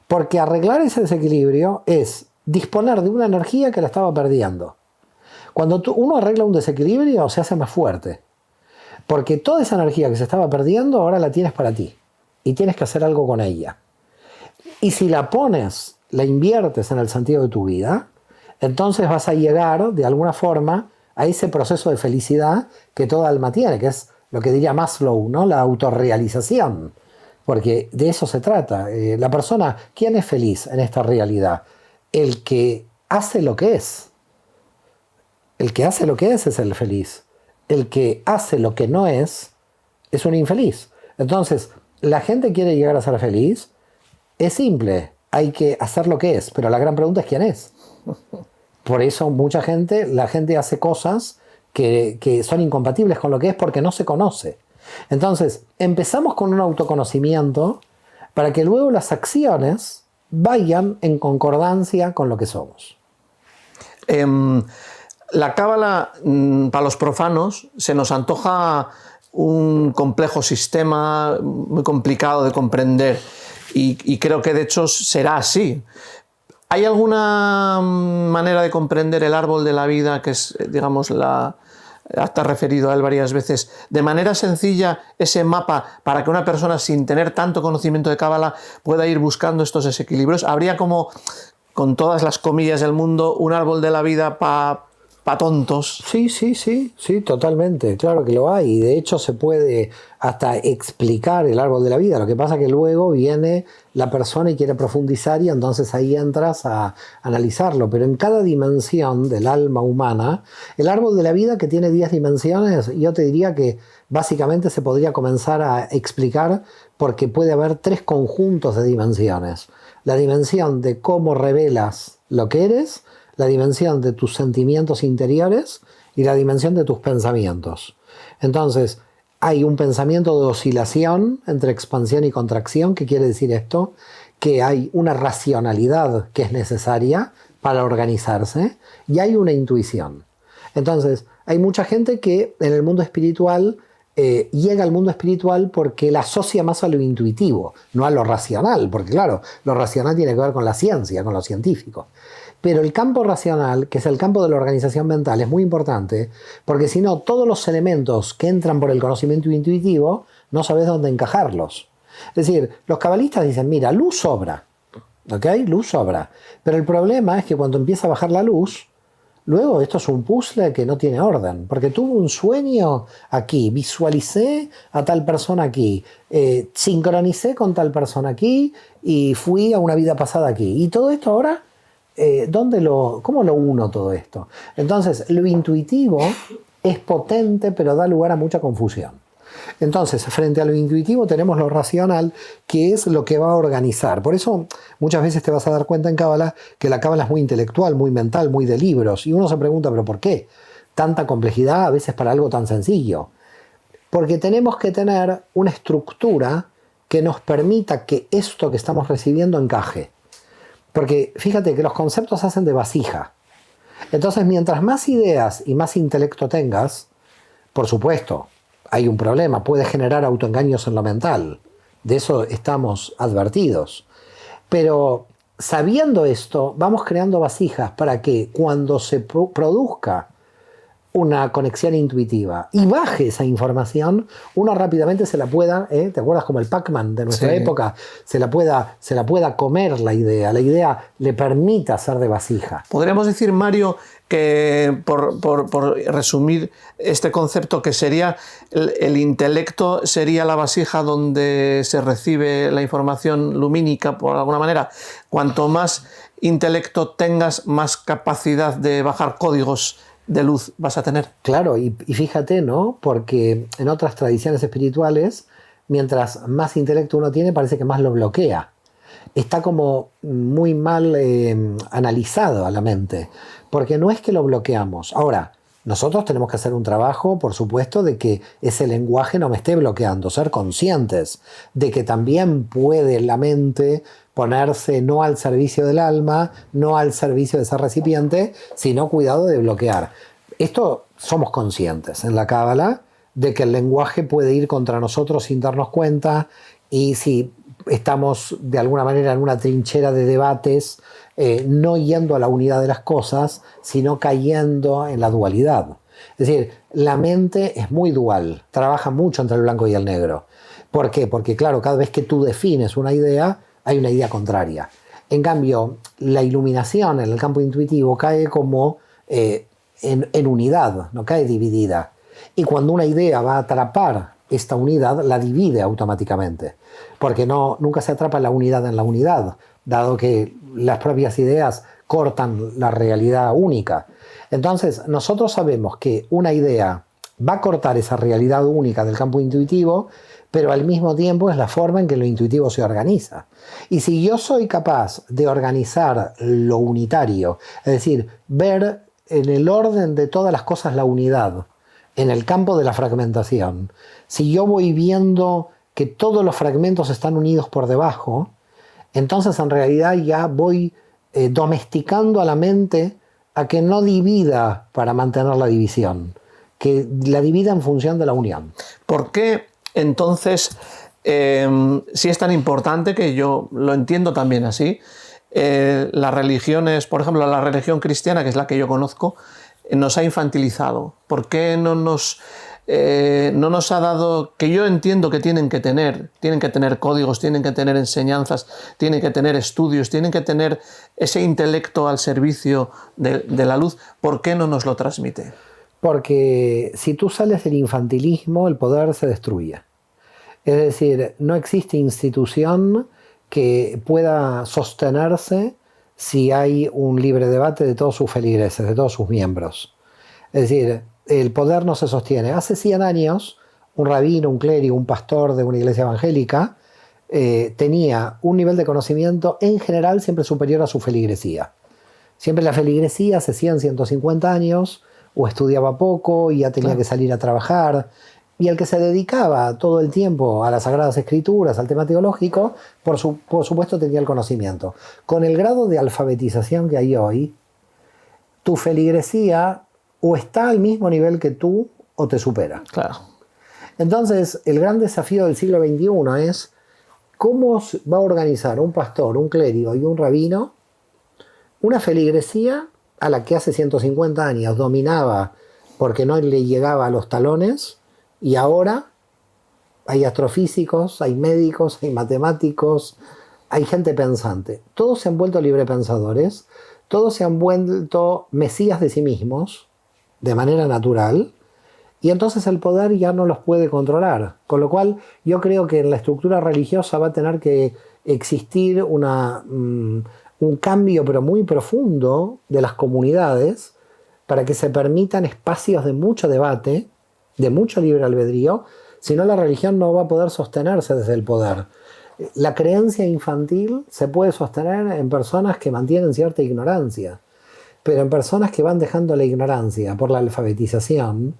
porque arreglar ese desequilibrio es disponer de una energía que la estaba perdiendo. Cuando uno arregla un desequilibrio, se hace más fuerte, porque toda esa energía que se estaba perdiendo ahora la tienes para ti y tienes que hacer algo con ella. Y si la pones, la inviertes en el sentido de tu vida, entonces vas a llegar de alguna forma a ese proceso de felicidad que toda alma tiene, que es lo que diría Maslow, ¿no? La autorrealización, porque de eso se trata. La persona, ¿quién es feliz en esta realidad? El que hace lo que es. El que hace lo que es el feliz. El que hace lo que no es un infeliz. Entonces, la gente quiere llegar a ser feliz. Es simple, hay que hacer lo que es, pero la gran pregunta es quién es. Por eso la gente hace cosas que son incompatibles con lo que es porque no se conoce. Entonces, empezamos con un autoconocimiento para que luego las acciones vayan en concordancia con lo que somos.
La cábala, para los profanos, se nos antoja un complejo sistema muy complicado de comprender y creo que de hecho será así. ¿Hay alguna manera de comprender el árbol de la vida, que es, digamos, te has referido a él varias veces, de manera sencilla, ese mapa para que una persona sin tener tanto conocimiento de cábala pueda ir buscando estos desequilibrios? ¿Habría como, con todas las comillas del mundo, un árbol de la vida para tontos?
Sí, totalmente. Claro que lo hay. Y de hecho se puede hasta explicar el árbol de la vida. Lo que pasa es que luego viene la persona y quiere profundizar y entonces ahí entras a analizarlo. Pero en cada dimensión del alma humana, el árbol de la vida, que tiene 10 dimensiones, yo te diría que básicamente se podría comenzar a explicar porque puede haber 3 conjuntos de dimensiones. La dimensión de cómo revelas lo que eres, la dimensión de tus sentimientos interiores y la dimensión de tus pensamientos. Entonces, hay un pensamiento de oscilación entre expansión y contracción. ¿Qué quiere decir esto? Que hay una racionalidad que es necesaria para organizarse y hay una intuición. Entonces, hay mucha gente que en el mundo espiritual llega al mundo espiritual porque la asocia más a lo intuitivo, no a lo racional, porque claro, lo racional tiene que ver con la ciencia, con lo científico. Pero el campo racional, que es el campo de la organización mental, es muy importante, porque si no, todos los elementos que entran por el conocimiento intuitivo, no sabes dónde encajarlos. Es decir, los cabalistas dicen, mira, luz sobra, ¿ok? Luz sobra. Pero el problema es que cuando empieza a bajar la luz, luego esto es un puzzle que no tiene orden, porque tuve un sueño aquí, visualicé a tal persona aquí, sincronicé con tal persona aquí y fui a una vida pasada aquí. Y todo esto ahora... ¿cómo lo uno todo esto? Entonces, lo intuitivo es potente, pero da lugar a mucha confusión. Entonces, frente a lo intuitivo tenemos lo racional, que es lo que va a organizar. Por eso, muchas veces te vas a dar cuenta en cábala que la cábala es muy intelectual, muy mental, muy de libros. Y uno se pregunta, ¿pero por qué? Tanta complejidad a veces para algo tan sencillo. Porque tenemos que tener una estructura que nos permita que esto que estamos recibiendo encaje. Porque fíjate que los conceptos hacen de vasija. Entonces, mientras más ideas y más intelecto tengas, por supuesto, hay un problema, puede generar autoengaños en lo mental. De eso estamos advertidos. Pero sabiendo esto, vamos creando vasijas para que cuando se produzca una conexión intuitiva y baje esa información, uno rápidamente se la pueda, ¿te acuerdas como el Pac-Man de nuestra época? Se la pueda comer la idea le permite hacer de vasija.
Podríamos decir, Mario, que por resumir este concepto, que sería el intelecto sería la vasija donde se recibe la información lumínica, por alguna manera. Cuanto más intelecto tengas, más capacidad de bajar códigos de luz vas a tener.
Claro, y fíjate, ¿no? Porque en otras tradiciones espirituales, mientras más intelecto uno tiene, parece que más lo bloquea. Está como muy mal analizado a la mente, porque no es que lo bloqueamos. Ahora, nosotros tenemos que hacer un trabajo, por supuesto, de que ese lenguaje no me esté bloqueando, ser conscientes de que también puede la mente ponerse no al servicio del alma, no al servicio de ese recipiente, sino cuidado de bloquear. Esto somos conscientes en la Cábala de que el lenguaje puede ir contra nosotros sin darnos cuenta, y si estamos de alguna manera en una trinchera de debates, no yendo a la unidad de las cosas, sino cayendo en la dualidad. Es decir, la mente es muy dual, trabaja mucho entre el blanco y el negro. ¿Por qué? Porque claro, cada vez que tú defines una idea, hay una idea contraria. En cambio, la iluminación en el campo intuitivo cae como en unidad, no cae dividida. Y cuando una idea va a atrapar esta unidad, la divide automáticamente, porque nunca se atrapa la unidad en la unidad, dado que las propias ideas cortan la realidad única. Entonces, nosotros sabemos que una idea va a cortar esa realidad única del campo intuitivo, pero al mismo tiempo es la forma en que lo intuitivo se organiza. Y si yo soy capaz de organizar lo unitario, es decir, ver en el orden de todas las cosas la unidad, en el campo de la fragmentación, si yo voy viendo que todos los fragmentos están unidos por debajo, entonces en realidad ya voy domesticando a la mente a que no divida para mantener la división, que la divida en función de la unión.
¿Por qué entonces, si es tan importante, que yo lo entiendo también así, las religiones, por ejemplo, la religión cristiana, que es la que yo conozco, nos ha infantilizado? ¿Por qué no nos ha dado, que yo entiendo que tienen que tener códigos, tienen que tener enseñanzas, tienen que tener estudios, tienen que tener ese intelecto al servicio de la luz? ¿Por qué no nos lo transmite?
Porque si tú sales del infantilismo, el poder se destruye. Es decir, no existe institución que pueda sostenerse si hay un libre debate de todos sus feligreses, de todos sus miembros. Es decir, el poder no se sostiene. Hace 100 años, un rabino, un clérigo, un pastor de una iglesia evangélica tenía un nivel de conocimiento en general siempre superior a su feligresía. Siempre la feligresía hace 100, 150 años o estudiaba poco y ya tenía que salir a trabajar. Y el que se dedicaba todo el tiempo a las Sagradas Escrituras, al tema teológico, por supuesto tenía el conocimiento. Con el grado de alfabetización que hay hoy, tu feligresía o está al mismo nivel que tú o te supera.
Claro.
Entonces, el gran desafío del siglo XXI es cómo va a organizar un pastor, un clérigo y un rabino una feligresía a la que hace 150 años dominaba porque no le llegaba a los talones, y ahora hay astrofísicos, hay médicos, hay matemáticos, hay gente pensante. Todos se han vuelto librepensadores, todos se han vuelto mesías de sí mismos, de manera natural, y entonces el poder ya no los puede controlar. Con lo cual yo creo que en la estructura religiosa va a tener que existir un cambio pero muy profundo de las comunidades para que se permitan espacios de mucho debate, de mucho libre albedrío, si no la religión no va a poder sostenerse desde el poder. La creencia infantil se puede sostener en personas que mantienen cierta ignorancia, pero en personas que van dejando la ignorancia por la alfabetización,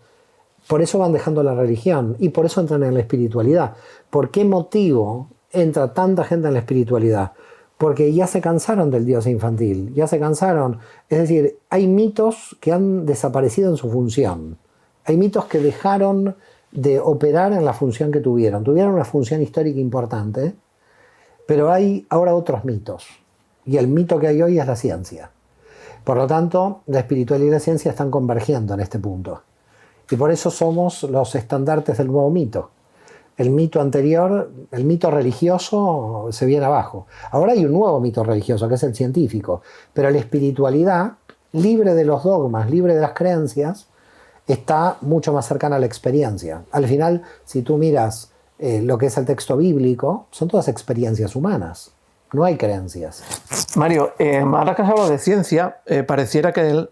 por eso van dejando la religión y por eso entran en la espiritualidad. ¿Por qué motivo entra tanta gente en la espiritualidad? Porque ya se cansaron del Dios infantil, ya se cansaron. Es decir, hay mitos que han desaparecido en su función. Hay mitos que dejaron de operar en la función que tuvieron. Tuvieron una función histórica importante, pero hay ahora otros mitos. Y el mito que hay hoy es la ciencia. Por lo tanto, la espiritualidad y la ciencia están convergiendo en este punto. Y por eso somos los estandartes del nuevo mito. El mito anterior, el mito religioso, se viene abajo. Ahora hay un nuevo mito religioso, que es el científico. Pero la espiritualidad, libre de los dogmas, libre de las creencias, está mucho más cercana a la experiencia. Al final, si tú miras lo que es el texto bíblico, son todas experiencias humanas. No hay creencias.
Mario, ahora que has hablado de ciencia, pareciera que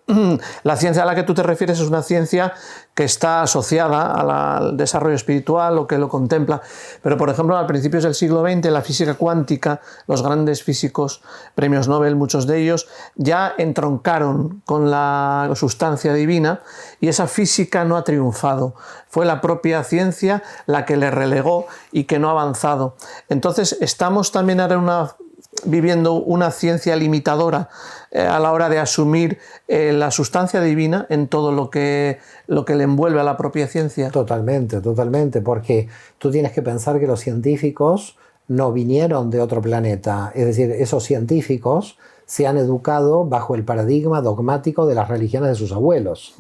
la ciencia a la que tú te refieres es una ciencia que está asociada al desarrollo espiritual o que lo contempla. Pero, por ejemplo, a principios del siglo XX, la física cuántica, los grandes físicos, premios Nobel, muchos de ellos, ya entroncaron con la sustancia divina y esa física no ha triunfado. Fue la propia ciencia la que le relegó y que no ha avanzado. Entonces, estamos también ahora viviendo una ciencia limitadora a la hora de asumir la sustancia divina en todo lo que le envuelve a la propia ciencia.
Totalmente, totalmente, porque tú tienes que pensar que los científicos no vinieron de otro planeta, es decir, esos científicos se han educado bajo el paradigma dogmático de las religiones de sus abuelos.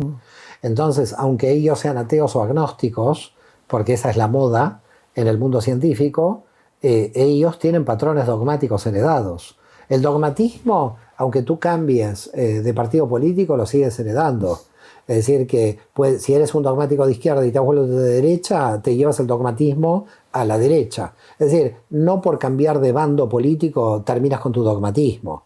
Entonces, aunque ellos sean ateos o agnósticos, porque esa es la moda en el mundo científico, ellos tienen patrones dogmáticos heredados. El dogmatismo, aunque tú cambies de partido político, lo sigues heredando. Es decir, que pues, si eres un dogmático de izquierda y te has vuelto de derecha, te llevas el dogmatismo a la derecha. Es decir, no por cambiar de bando político terminas con tu dogmatismo.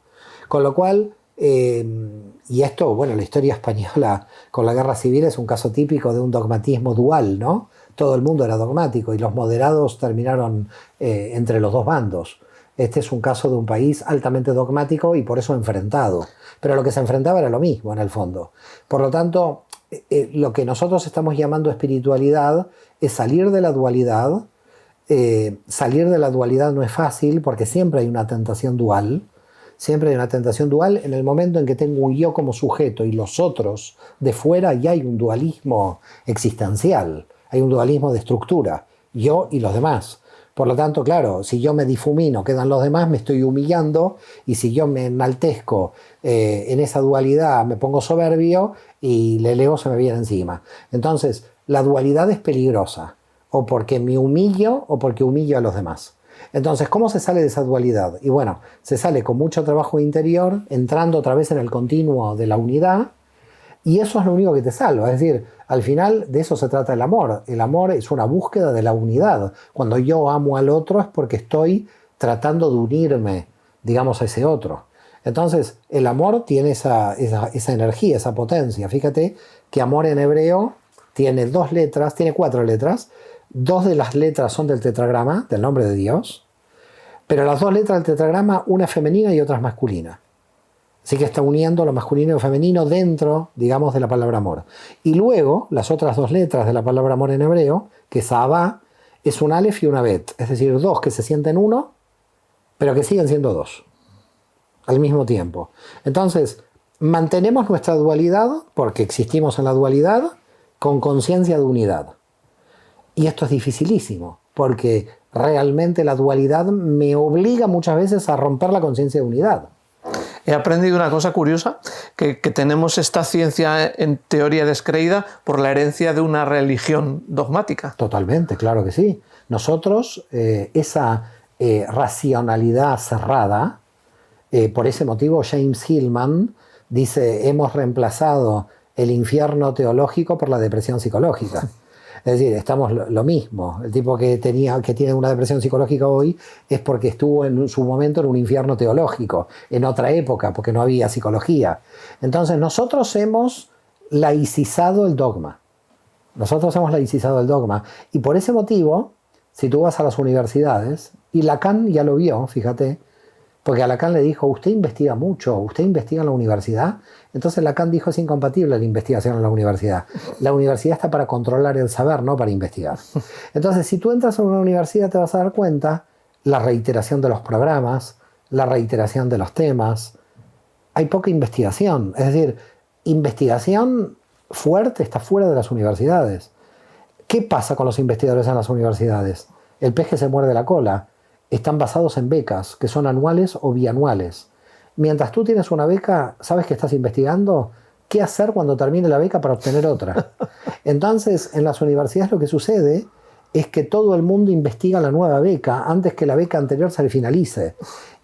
Con lo cual, y esto, bueno, la historia española con la guerra civil es un caso típico de un dogmatismo dual, ¿no? Todo el mundo era dogmático y los moderados terminaron entre los dos bandos. Este es un caso de un país altamente dogmático y por eso enfrentado. Pero lo que se enfrentaba era lo mismo en el fondo. Por lo tanto, lo que nosotros estamos llamando espiritualidad es salir de la dualidad. Salir de la dualidad no es fácil porque siempre hay una tentación dual. Siempre hay una tentación dual. En el momento en que tengo un yo como sujeto y los otros de fuera, ya hay un dualismo existencial. Hay un dualismo de estructura, yo y los demás. Por lo tanto, claro, si yo me difumino, quedan los demás, me estoy humillando, y si yo me enaltezco en esa dualidad, me pongo soberbio y el ego se me viene encima. Entonces, la dualidad es peligrosa, o porque me humillo o porque humillo a los demás. Entonces, ¿cómo se sale de esa dualidad? Y bueno, se sale con mucho trabajo interior, entrando otra vez en el continuo de la unidad, y eso es lo único que te salva. Es decir, al final de eso se trata el amor. El amor es una búsqueda de la unidad. Cuando yo amo al otro es porque estoy tratando de unirme, digamos, a ese otro. Entonces, el amor tiene esa energía, esa potencia. Fíjate que amor en hebreo tiene tiene 4 letras. 2 de las letras son del tetragrama, del nombre de Dios. Pero las 2 letras del tetragrama, una es femenina y otra es masculina. Así que está uniendo lo masculino y lo femenino dentro, digamos, de la palabra amor. Y luego, las otras 2 letras de la palabra amor en hebreo, que es Ahavá, es un Aleph y una Bet. Es decir, 2 que se sienten uno, pero que siguen siendo 2 al mismo tiempo. Entonces, mantenemos nuestra dualidad, porque existimos en la dualidad, con conciencia de unidad. Y esto es dificilísimo, porque realmente la dualidad me obliga muchas veces a romper la conciencia de unidad.
He aprendido una cosa curiosa, que tenemos esta ciencia en teoría descreída por la herencia de una religión dogmática.
Totalmente, claro que sí. Nosotros, esa racionalidad cerrada, por ese motivo James Hillman dice, hemos reemplazado el infierno teológico por la depresión psicológica. Es decir, estamos lo mismo. El tipo que tiene una depresión psicológica hoy es porque estuvo en su momento en un infierno teológico, en otra época, porque no había psicología. Entonces nosotros hemos laicizado el dogma. Y por ese motivo, si tú vas a las universidades, y Lacan ya lo vio, fíjate, porque a Lacan le dijo, usted investiga mucho, usted investiga en la universidad. Entonces Lacan dijo, es incompatible la investigación en la universidad. La universidad está para controlar el saber, no para investigar. Entonces, si tú entras a una universidad te vas a dar cuenta la reiteración de los programas, la reiteración de los temas. Hay poca investigación. Es decir, investigación fuerte está fuera de las universidades. ¿Qué pasa con los investigadores en las universidades? El pez que se muerde la cola. Están basados en becas, que son anuales o bianuales. Mientras tú tienes una beca, sabes que estás investigando qué hacer cuando termine la beca para obtener otra. Entonces, en las universidades lo que sucede es que todo el mundo investiga la nueva beca antes que la beca anterior se le finalice.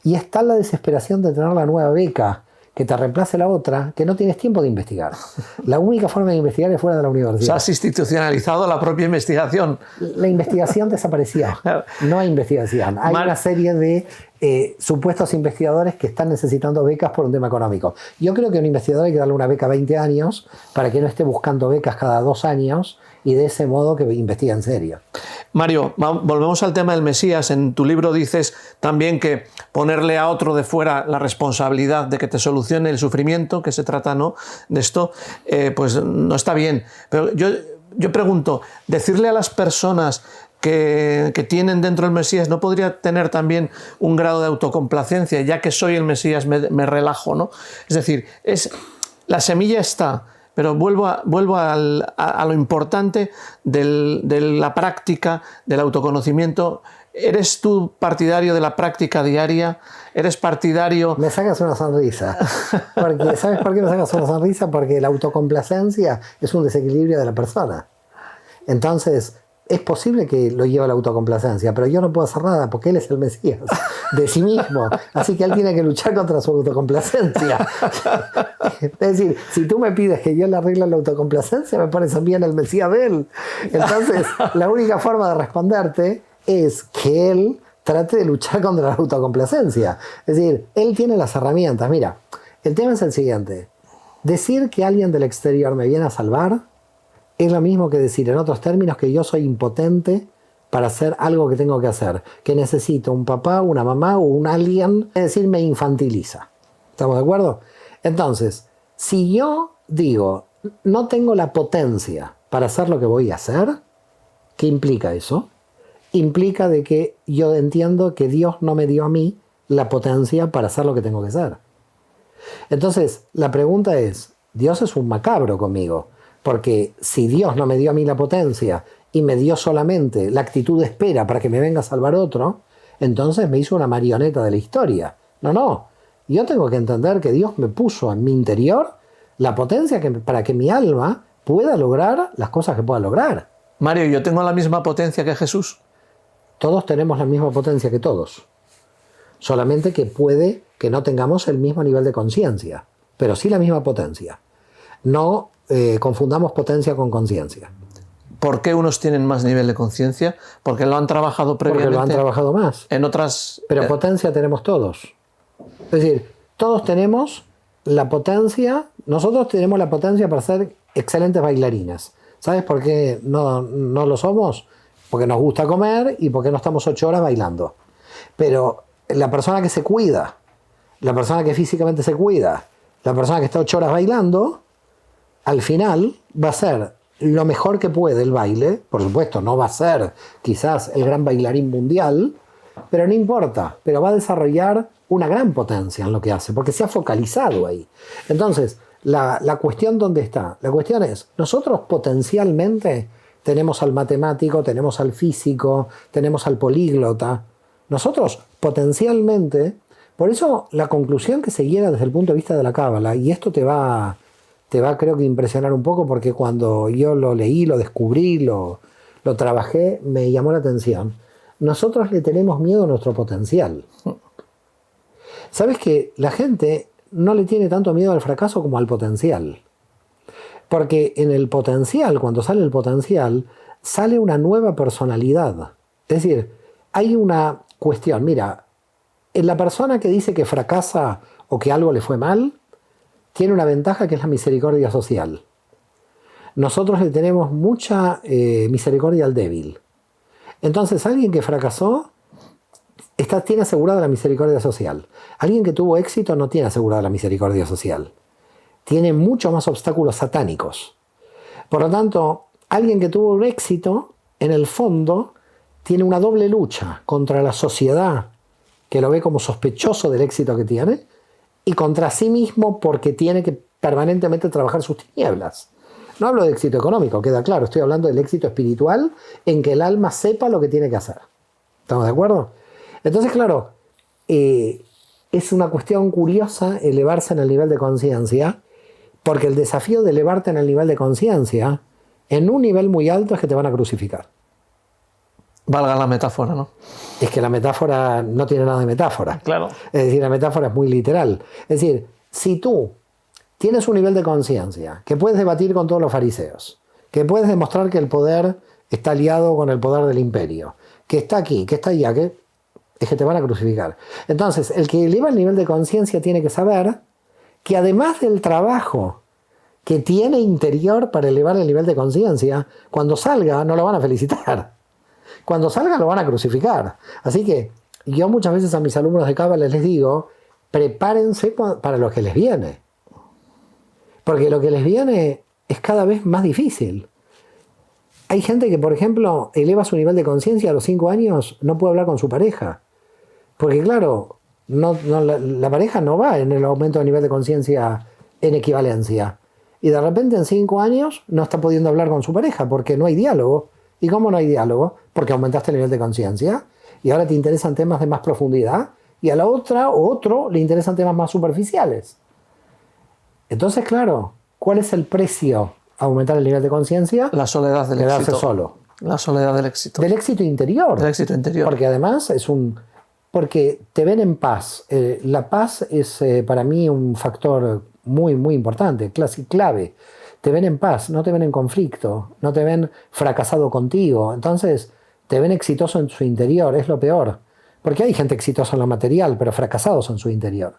Y está la desesperación de tener la nueva beca que te reemplace la otra, que no tienes tiempo de investigar. La única forma de investigar es fuera de la universidad.
O sea, has institucionalizado la propia investigación.
La investigación desapareció. No hay investigación. Hay una serie de supuestos investigadores que están necesitando becas por un tema económico. Yo creo que a un investigador hay que darle una beca 20 años para que no esté buscando becas cada 2 años y de ese modo que investigue en serio.
Mario, volvemos al tema del Mesías. En tu libro dices también que ponerle a otro de fuera la responsabilidad de que te solucione el sufrimiento, que se trata, ¿no?, de esto, pues no está bien. Pero yo pregunto, decirle a las personas que tienen dentro el Mesías, ¿no podría tener también un grado de autocomplacencia? Ya que soy el Mesías, me relajo, ¿no? Es decir, la semilla está, pero vuelvo a lo importante de la práctica, del autoconocimiento. ¿Eres tú partidario de la práctica diaria? ¿Eres partidario...?
Me sacas una sonrisa. ¿Sabes por qué me sacas una sonrisa? Porque la autocomplacencia es un desequilibrio de la persona. Entonces, es posible que lo lleve a la autocomplacencia, pero yo no puedo hacer nada porque él es el Mesías de sí mismo. Así que él tiene que luchar contra su autocomplacencia. Es decir, si tú me pides que yo le arregle la autocomplacencia, me parece bien el Mesías de él. Entonces, la única forma de responderte es que él trate de luchar contra la autocomplacencia. Es decir, él tiene las herramientas. Mira, el tema es el siguiente. Decir que alguien del exterior me viene a salvar es lo mismo que decir, en otros términos, que yo soy impotente para hacer algo que tengo que hacer, que necesito un papá, una mamá o un alguien, es decir, me infantiliza. ¿Estamos de acuerdo? Entonces, si yo digo, no tengo la potencia para hacer lo que voy a hacer, ¿qué implica eso? Implica de que yo entiendo que Dios no me dio a mí la potencia para hacer lo que tengo que hacer. Entonces, la pregunta es, Dios es un macabro conmigo, porque si Dios no me dio a mí la potencia y me dio solamente la actitud de espera para que me venga a salvar otro, entonces me hizo una marioneta de la historia. No. Yo tengo que entender que Dios me puso en mi interior la potencia para que mi alma pueda lograr las cosas que pueda lograr.
Mario, ¿yo tengo la misma potencia que Jesús?
Todos tenemos la misma potencia que todos. Solamente que puede que no tengamos el mismo nivel de conciencia, pero sí la misma potencia. No confundamos potencia con conciencia.
¿Por qué unos tienen más nivel de conciencia? Porque lo han trabajado previamente.
Porque lo han trabajado más.
En otras...
Pero potencia tenemos todos. Es decir, todos tenemos la potencia, nosotros tenemos la potencia para ser excelentes bailarinas. ¿Sabes por qué no lo somos? Porque nos gusta comer y porque no estamos 8 horas bailando. Pero la persona que se cuida, la persona que físicamente se cuida, la persona que está 8 horas bailando, al final va a ser lo mejor que puede el baile. Por supuesto, no va a ser quizás el gran bailarín mundial, pero no importa, pero va a desarrollar una gran potencia en lo que hace, porque se ha focalizado ahí. Entonces, la cuestión, ¿dónde está? La cuestión es, nosotros potencialmente tenemos al matemático, tenemos al físico, tenemos al políglota. Nosotros potencialmente, por eso la conclusión que se llega desde el punto de vista de la Cábala, y esto te va creo que impresionar un poco, porque cuando yo lo leí, lo descubrí, lo trabajé, me llamó la atención. Nosotros le tenemos miedo a nuestro potencial. ¿Sabes que la gente no le tiene tanto miedo al fracaso como al potencial? Porque en el potencial, cuando sale el potencial, sale una nueva personalidad. Es decir, hay una cuestión. Mira, en la persona que dice que fracasa o que algo le fue mal, tiene una ventaja que es la misericordia social. Nosotros le tenemos mucha misericordia al débil. Entonces, alguien que fracasó tiene asegurada la misericordia social. Alguien que tuvo éxito no tiene asegurada la misericordia social. Tiene mucho más obstáculos satánicos. Por lo tanto, alguien que tuvo un éxito, en el fondo, tiene una doble lucha contra la sociedad, que lo ve como sospechoso del éxito que tiene, y contra sí mismo, porque tiene que permanentemente trabajar sus tinieblas. No hablo de éxito económico, queda claro, estoy hablando del éxito espiritual, en que el alma sepa lo que tiene que hacer. ¿Estamos de acuerdo? Entonces, claro, es una cuestión curiosa elevarse en el nivel de conciencia, porque el desafío de elevarte en el nivel de conciencia, en un nivel muy alto, es que te van a crucificar.
Valga la metáfora, ¿no?
Es que la metáfora no tiene nada de metáfora.
Claro.
Es decir, la metáfora es muy literal. Es decir, si tú tienes un nivel de conciencia que puedes debatir con todos los fariseos, que puedes demostrar que el poder está aliado con el poder del imperio, que está aquí, que está allá, es que te van a crucificar. Entonces, el que eleva el nivel de conciencia tiene que saber que además del trabajo que tiene interior para elevar el nivel de conciencia, cuando salga no lo van a felicitar. Cuando salga lo van a crucificar. Así que yo muchas veces a mis alumnos de Cábala les digo, prepárense para lo que les viene. Porque lo que les viene es cada vez más difícil. Hay gente que, por ejemplo, eleva su nivel de conciencia a los 5 años, no puede hablar con su pareja. Porque claro, la pareja no va en el aumento de nivel de conciencia en equivalencia. Y de repente en 5 años no está pudiendo hablar con su pareja porque no hay diálogo. ¿Y cómo no hay diálogo? Porque aumentaste el nivel de conciencia y ahora te interesan temas de más profundidad y a la otra o otro le interesan temas más superficiales. Entonces, claro, ¿cuál es el precio a aumentar el nivel de conciencia?
La soledad del
Quedarse
éxito.
solo.
La soledad del éxito.
Del éxito interior.
Del éxito interior.
Porque además porque te ven en paz. La paz es para mí un factor muy, muy importante, clave. Te ven en paz, no te ven en conflicto, no te ven fracasado contigo. Entonces, te ven exitoso en su interior, es lo peor. Porque hay gente exitosa en lo material, pero fracasados en su interior.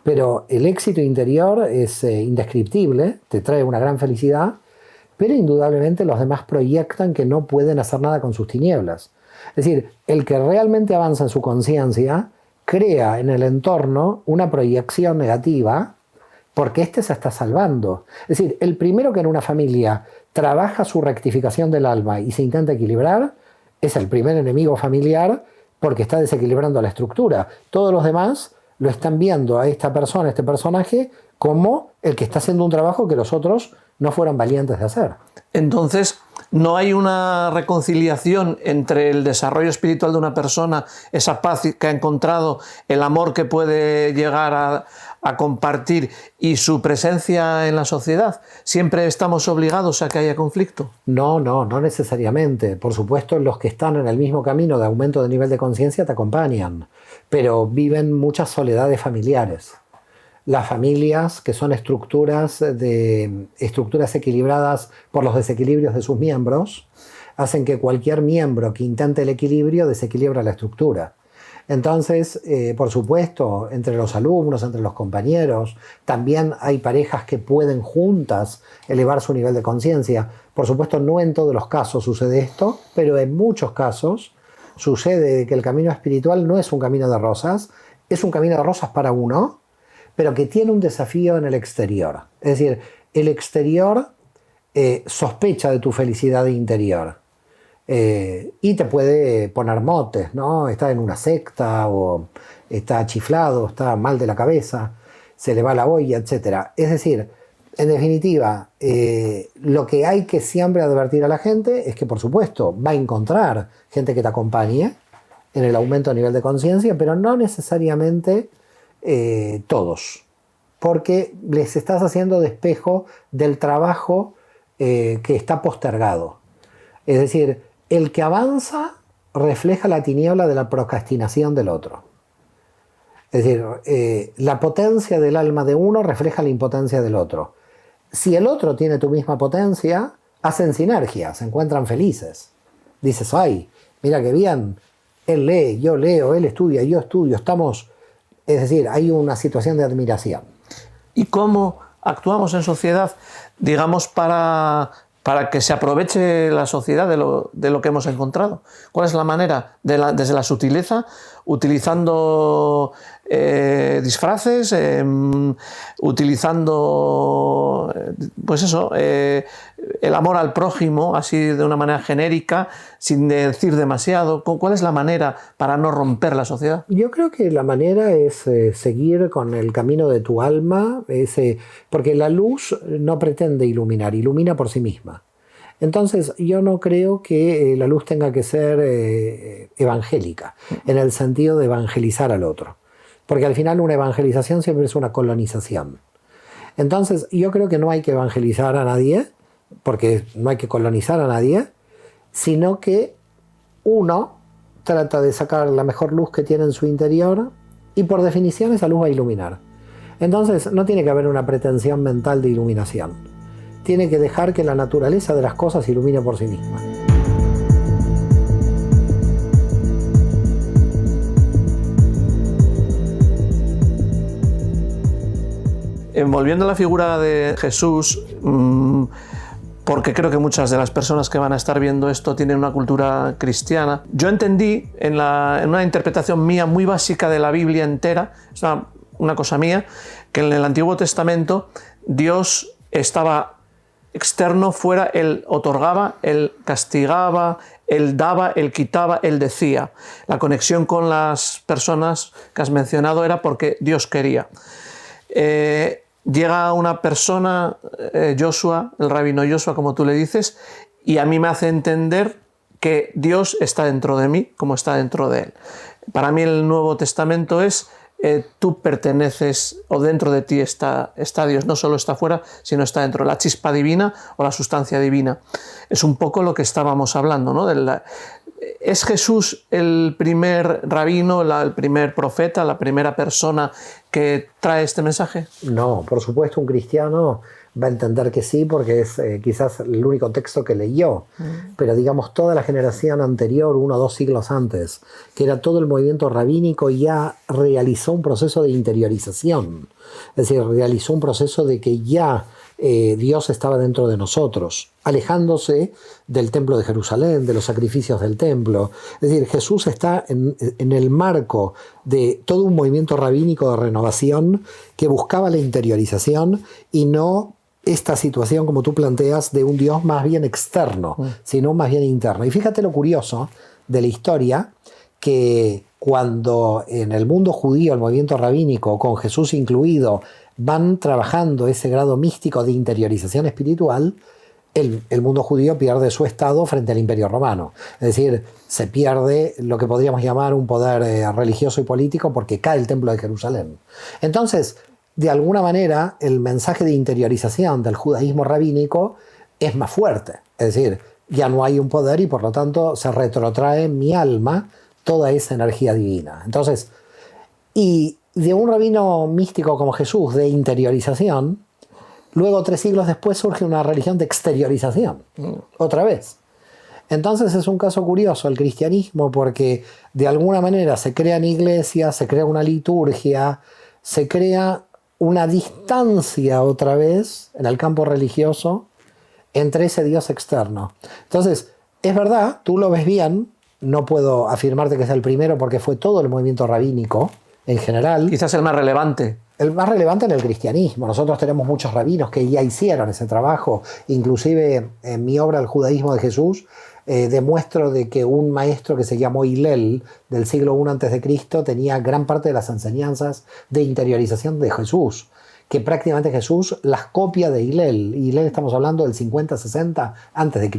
Pero el éxito interior es indescriptible, te trae una gran felicidad, pero indudablemente los demás proyectan que no pueden hacer nada con sus tinieblas. Es decir, el que realmente avanza en su conciencia crea en el entorno una proyección negativa porque éste se está salvando. Es decir, el primero que en una familia trabaja su rectificación del alma y se intenta equilibrar es el primer enemigo familiar porque está desequilibrando la estructura. Todos los demás lo están viendo a esta persona, a este personaje, como el que está haciendo un trabajo que los otros no fueron valientes de hacer.
Entonces, no hay una reconciliación entre el desarrollo espiritual de una persona, esa paz que ha encontrado, el amor que puede llegar a compartir y su presencia en la sociedad. ¿Siempre estamos obligados a que haya conflicto?
No necesariamente. Por supuesto, los que están en el mismo camino de aumento de nivel de conciencia te acompañan, pero viven muchas soledades familiares. Las familias, que son estructuras equilibradas por los desequilibrios de sus miembros, hacen que cualquier miembro que intente el equilibrio desequilibra la estructura. Entonces, por supuesto, entre los alumnos, entre los compañeros, también hay parejas que pueden juntas elevar su nivel de conciencia. Por supuesto, no en todos los casos sucede esto, pero en muchos casos sucede que el camino espiritual no es un camino de rosas, es un camino de rosas para uno, pero que tiene un desafío en el exterior. Es decir, el exterior sospecha de tu felicidad interior y te puede poner motes, ¿no? Está en una secta o está chiflado, está mal de la cabeza, se le va la olla, etc. Es decir, en definitiva, lo que hay que siempre advertir a la gente es que, por supuesto, va a encontrar gente que te acompañe en el aumento a nivel de conciencia, pero no necesariamente todos, porque les estás haciendo de espejo del trabajo que está postergado. Es decir, el que avanza refleja la tiniebla de la procrastinación del otro. Es decir, la potencia del alma de uno refleja la impotencia del otro. Si el otro tiene tu misma potencia, hacen sinergia, se encuentran felices. Dices, ay, mira qué bien, él lee, yo leo, él estudia, yo estudio, estamos... Es decir, hay una situación de admiración.
¿Y cómo actuamos en sociedad, digamos, para que se aproveche la sociedad de lo que hemos encontrado? ¿Cuál es la manera? Desde la sutileza, utilizando disfraces, utilizando, pues eso, el amor al prójimo, así de una manera genérica, sin decir demasiado. ¿Cuál es la manera para no romper la sociedad?
Yo creo que la manera es seguir con el camino de tu alma, porque la luz no pretende iluminar, ilumina por sí misma. Entonces, yo no creo que la luz tenga que ser evangélica, en el sentido de evangelizar al otro. porque al final una evangelización siempre es una colonización. Entonces, yo creo que no hay que evangelizar a nadie, porque no hay que colonizar a nadie, sino que uno trata de sacar la mejor luz que tiene en su interior y por definición esa luz va a iluminar. Entonces, no tiene que haber una pretensión mental de iluminación. Tiene que dejar que la naturaleza de las cosas ilumine por sí misma.
Volviendo a la figura de Jesús, porque creo que muchas de las personas que van a estar viendo esto tienen una cultura cristiana, yo entendí en una interpretación mía muy básica de la Biblia entera, es una cosa mía, que en el Antiguo Testamento Dios estaba externo, fuera, Él otorgaba, Él castigaba, Él daba, Él quitaba, Él decía. La conexión con las personas que has mencionado era porque Dios quería. Llega una persona, Joshua, el rabino Joshua, como tú le dices, y a mí me hace entender que Dios está dentro de mí como está dentro de Él. Para mí el Nuevo Testamento es tú perteneces, o dentro de ti está Dios, no solo está fuera, sino está dentro, la chispa divina o la sustancia divina. Es un poco lo que estábamos hablando, ¿no? ¿Es Jesús el primer rabino, el primer profeta, la primera persona que trae este mensaje?
No, por supuesto un cristiano va a entender que sí, porque es quizás el único texto que leyó. Pero digamos, toda la generación anterior, 1 o 2 siglos antes, que era todo el movimiento rabínico, ya realizó un proceso de interiorización. Es decir, realizó un proceso de que ya Dios estaba dentro de nosotros, alejándose del templo de Jerusalén, de los sacrificios del templo. Es decir, Jesús está en el marco de todo un movimiento rabínico de renovación que buscaba la interiorización y no esta situación, como tú planteas, de un Dios más bien externo, sino más bien interno. Y fíjate lo curioso de la historia, que cuando en el mundo judío, el movimiento rabínico, con Jesús incluido, van trabajando ese grado místico de interiorización espiritual, el mundo judío pierde su estado frente al Imperio Romano. Es decir, se pierde lo que podríamos llamar un poder religioso y político porque cae el templo de Jerusalén. Entonces, de alguna manera, el mensaje de interiorización del judaísmo rabínico es más fuerte. Es decir, ya no hay un poder y por lo tanto se retrotrae en mi alma toda esa energía divina. Entonces, y de un rabino místico como Jesús, de interiorización, luego 3 siglos después surge una religión de exteriorización, otra vez. Entonces es un caso curioso el cristianismo, porque de alguna manera se crean iglesias, se crea una liturgia, se crea una distancia otra vez en el campo religioso entre ese Dios externo. Entonces, es verdad, tú lo ves bien, no puedo afirmarte que es el primero porque fue todo el movimiento rabínico en general.
Quizás el más relevante.
El más relevante en el cristianismo. Nosotros tenemos muchos rabinos que ya hicieron ese trabajo. Inclusive en mi obra El judaísmo de Jesús demuestro de que un maestro que se llamó Hillel del siglo I a.C. tenía gran parte de las enseñanzas de interiorización de Jesús, que prácticamente Jesús las copia de Hillel. Hillel estamos hablando del 50-60 a.C.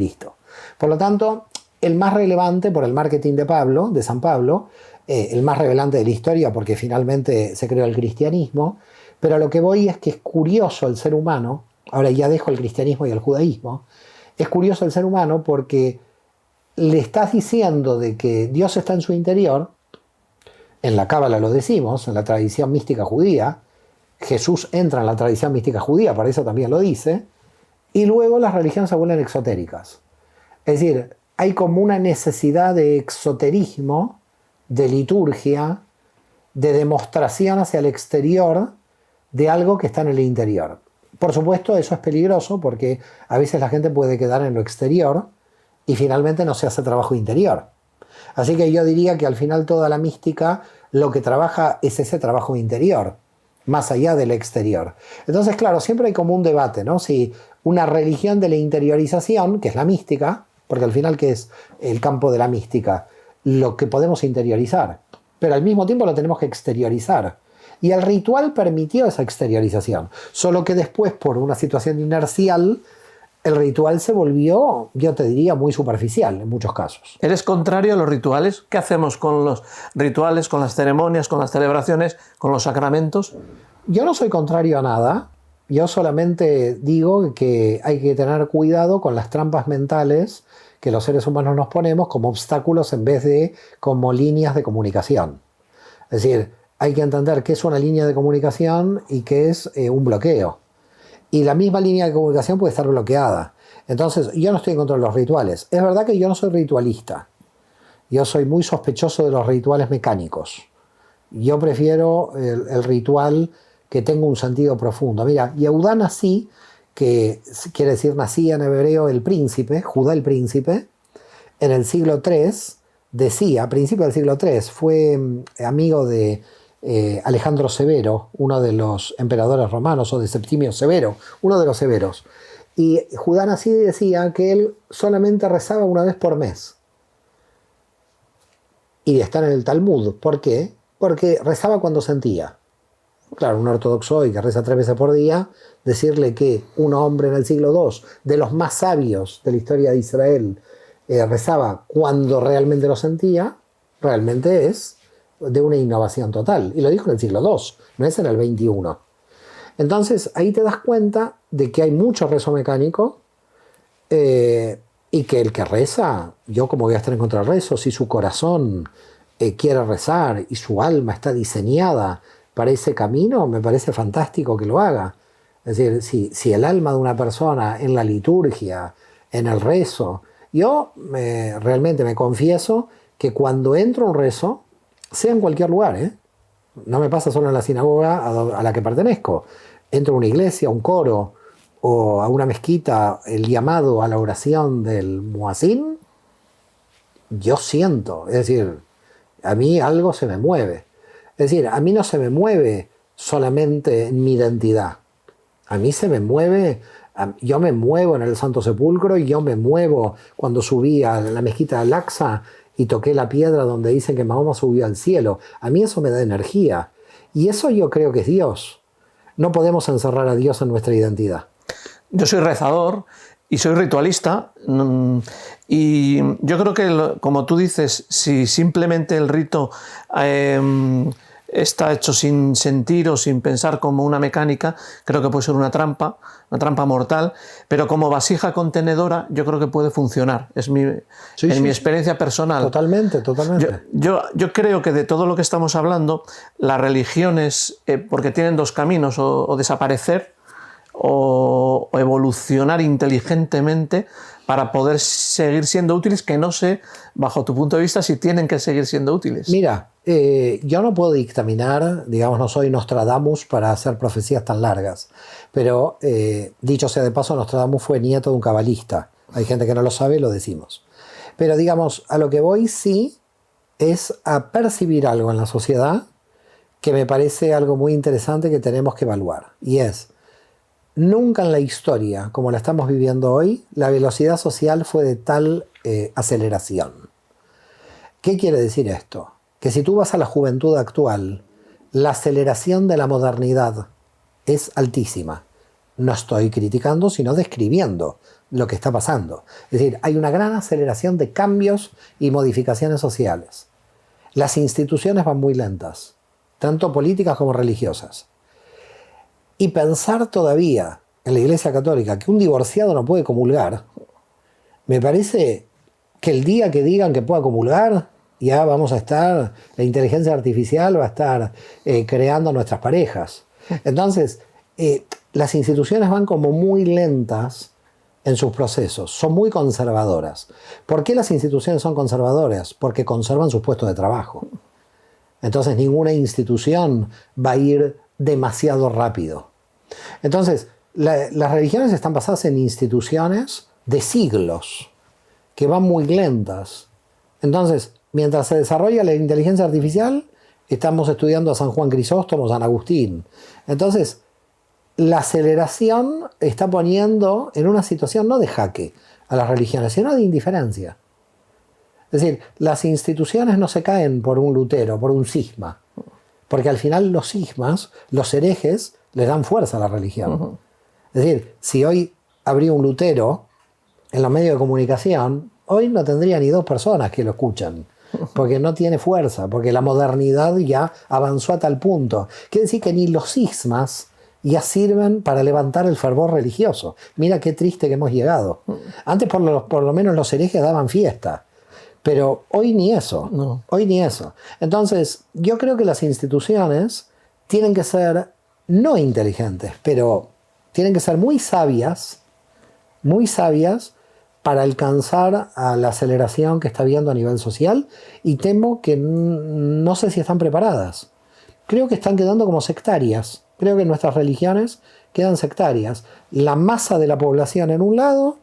Por lo tanto, el más relevante por el marketing de Pablo, de San Pablo, el más revelante de la historia porque finalmente se creó el cristianismo, pero a lo que voy es que es curioso el ser humano, ahora ya dejo el cristianismo y el judaísmo, es curioso el ser humano porque le estás diciendo de que Dios está en su interior, en la Cábala lo decimos, en la tradición mística judía, Jesús entra en la tradición mística judía, por eso también lo dice, y luego las religiones se vuelven exotéricas. Es decir, hay como una necesidad de exoterismo, de liturgia, de demostración hacia el exterior de algo que está en el interior. Por supuesto, eso es peligroso porque a veces la gente puede quedar en lo exterior y finalmente no se hace trabajo interior. Así que yo diría que al final toda la mística lo que trabaja es ese trabajo interior, más allá del exterior. Entonces, claro, siempre hay como un debate, ¿no? Si una religión de la interiorización, que es la mística, porque al final, ¿qué es el campo de la mística? Lo que podemos interiorizar, pero al mismo tiempo lo tenemos que exteriorizar. Y el ritual permitió esa exteriorización, solo que después, por una situación inercial, el ritual se volvió, yo te diría, muy superficial en muchos casos.
¿Eres contrario a los rituales? ¿Qué hacemos con los rituales, con las ceremonias, con las celebraciones, con los sacramentos?
Yo no soy contrario a nada. Yo solamente digo que hay que tener cuidado con las trampas mentales que los seres humanos nos ponemos como obstáculos en vez de como líneas de comunicación. Es decir, hay que entender qué es una línea de comunicación y qué es un bloqueo. Y la misma línea de comunicación puede estar bloqueada. Entonces, yo no estoy en contra de los rituales. Es verdad que yo no soy ritualista. Yo soy muy sospechoso de los rituales mecánicos. Yo prefiero el ritual que tenga un sentido profundo. Mira, Yehudá Nasi, que quiere decir nací en hebreo el príncipe, Judá el príncipe, en el siglo III decía, a principios del siglo III, fue amigo de Alejandro Severo, uno de los emperadores romanos, o de Septimio Severo, uno de los severos. Y Judá Nasi decía que él solamente rezaba una vez por mes. Y está en el Talmud. ¿Por qué? Porque rezaba cuando sentía. Claro, un ortodoxo hoy que reza 3 veces por día, decirle que un hombre en el siglo II, de los más sabios de la historia de Israel, rezaba cuando realmente lo sentía, realmente es de una innovación total. Y lo dijo en el siglo II, no es en el XXI. Entonces, ahí te das cuenta de que hay mucho rezo mecánico y que el que reza, yo como voy a estar en contra del rezo, si su corazón quiere rezar y su alma está diseñada para ese camino, me parece fantástico que lo haga. Es decir, si el alma de una persona en la liturgia, en el rezo, yo realmente me confieso que cuando entro a un rezo, sea en cualquier lugar, no me pasa solo en la sinagoga a la que pertenezco, entro a una iglesia, a un coro o a una mezquita, el llamado a la oración del muazín, yo siento, es decir, a mí algo se me mueve. Es decir, a mí no se me mueve solamente en mi identidad. A mí se me mueve, yo me muevo en el Santo Sepulcro y yo me muevo cuando subí a la mezquita de Al-Aqsa y toqué la piedra donde dicen que Mahoma subió al cielo. A mí eso me da energía. Y eso yo creo que es Dios. No podemos encerrar a Dios en nuestra identidad.
Yo soy rezador y soy ritualista. Y yo creo que, como tú dices, si simplemente el rito está hecho sin sentir o sin pensar como una mecánica, creo que puede ser una trampa mortal, pero como vasija contenedora yo creo que puede funcionar. Es mi experiencia personal.
Totalmente.
Yo creo que de todo lo que estamos hablando, las religiones, porque tienen dos caminos, o desaparecer o evolucionar inteligentemente para poder seguir siendo útiles, que no sé, bajo tu punto de vista, si tienen que seguir siendo útiles.
Mira, yo no puedo dictaminar, digamos, no soy Nostradamus para hacer profecías tan largas, pero dicho sea de paso, Nostradamus fue nieto de un cabalista. Hay gente que no lo sabe, lo decimos. Pero digamos, a lo que voy sí es a percibir algo en la sociedad que me parece algo muy interesante que tenemos que evaluar. Y es, nunca en la historia, como la estamos viviendo hoy, la velocidad social fue de tal aceleración. ¿Qué quiere decir esto? Que si tú vas a la juventud actual, la aceleración de la modernidad es altísima. No estoy criticando, sino describiendo lo que está pasando. Es decir, hay una gran aceleración de cambios y modificaciones sociales. Las instituciones van muy lentas, tanto políticas como religiosas. Y pensar todavía en la Iglesia Católica que un divorciado no puede comulgar, me parece que el día que digan que pueda comulgar, ya vamos a estar, la inteligencia artificial va a estar creando nuestras parejas. Entonces, las instituciones van como muy lentas en sus procesos, son muy conservadoras. ¿Por qué las instituciones son conservadoras? Porque conservan sus puestos de trabajo. Entonces, ninguna institución va a ir demasiado rápido. Entonces, las religiones están basadas en instituciones de siglos, que van muy lentas. Entonces, mientras se desarrolla la inteligencia artificial, estamos estudiando a San Juan Crisóstomo, San Agustín. Entonces, la aceleración está poniendo en una situación no de jaque a las religiones, sino de indiferencia. Es decir, las instituciones no se caen por un Lutero, por un cisma, porque al final los cismas, los herejes, les dan fuerza a la religión. Es decir, si hoy habría un Lutero en los medios de comunicación, hoy no tendría ni 2 personas que lo escuchan, porque no tiene fuerza, porque la modernidad ya avanzó a tal punto. Quiere decir que ni los cismas ya sirven para levantar el fervor religioso. Mira qué triste que hemos llegado. Antes por lo menos los herejes daban fiesta, pero hoy ni eso.
No.
Hoy ni eso. Entonces, yo creo que las instituciones tienen que ser no inteligentes, pero tienen que ser muy sabias para alcanzar a la aceleración que está habiendo a nivel social, y temo que no sé si están preparadas. Creo que están quedando como sectarias. Creo que nuestras religiones quedan sectarias. La masa de la población en un lado,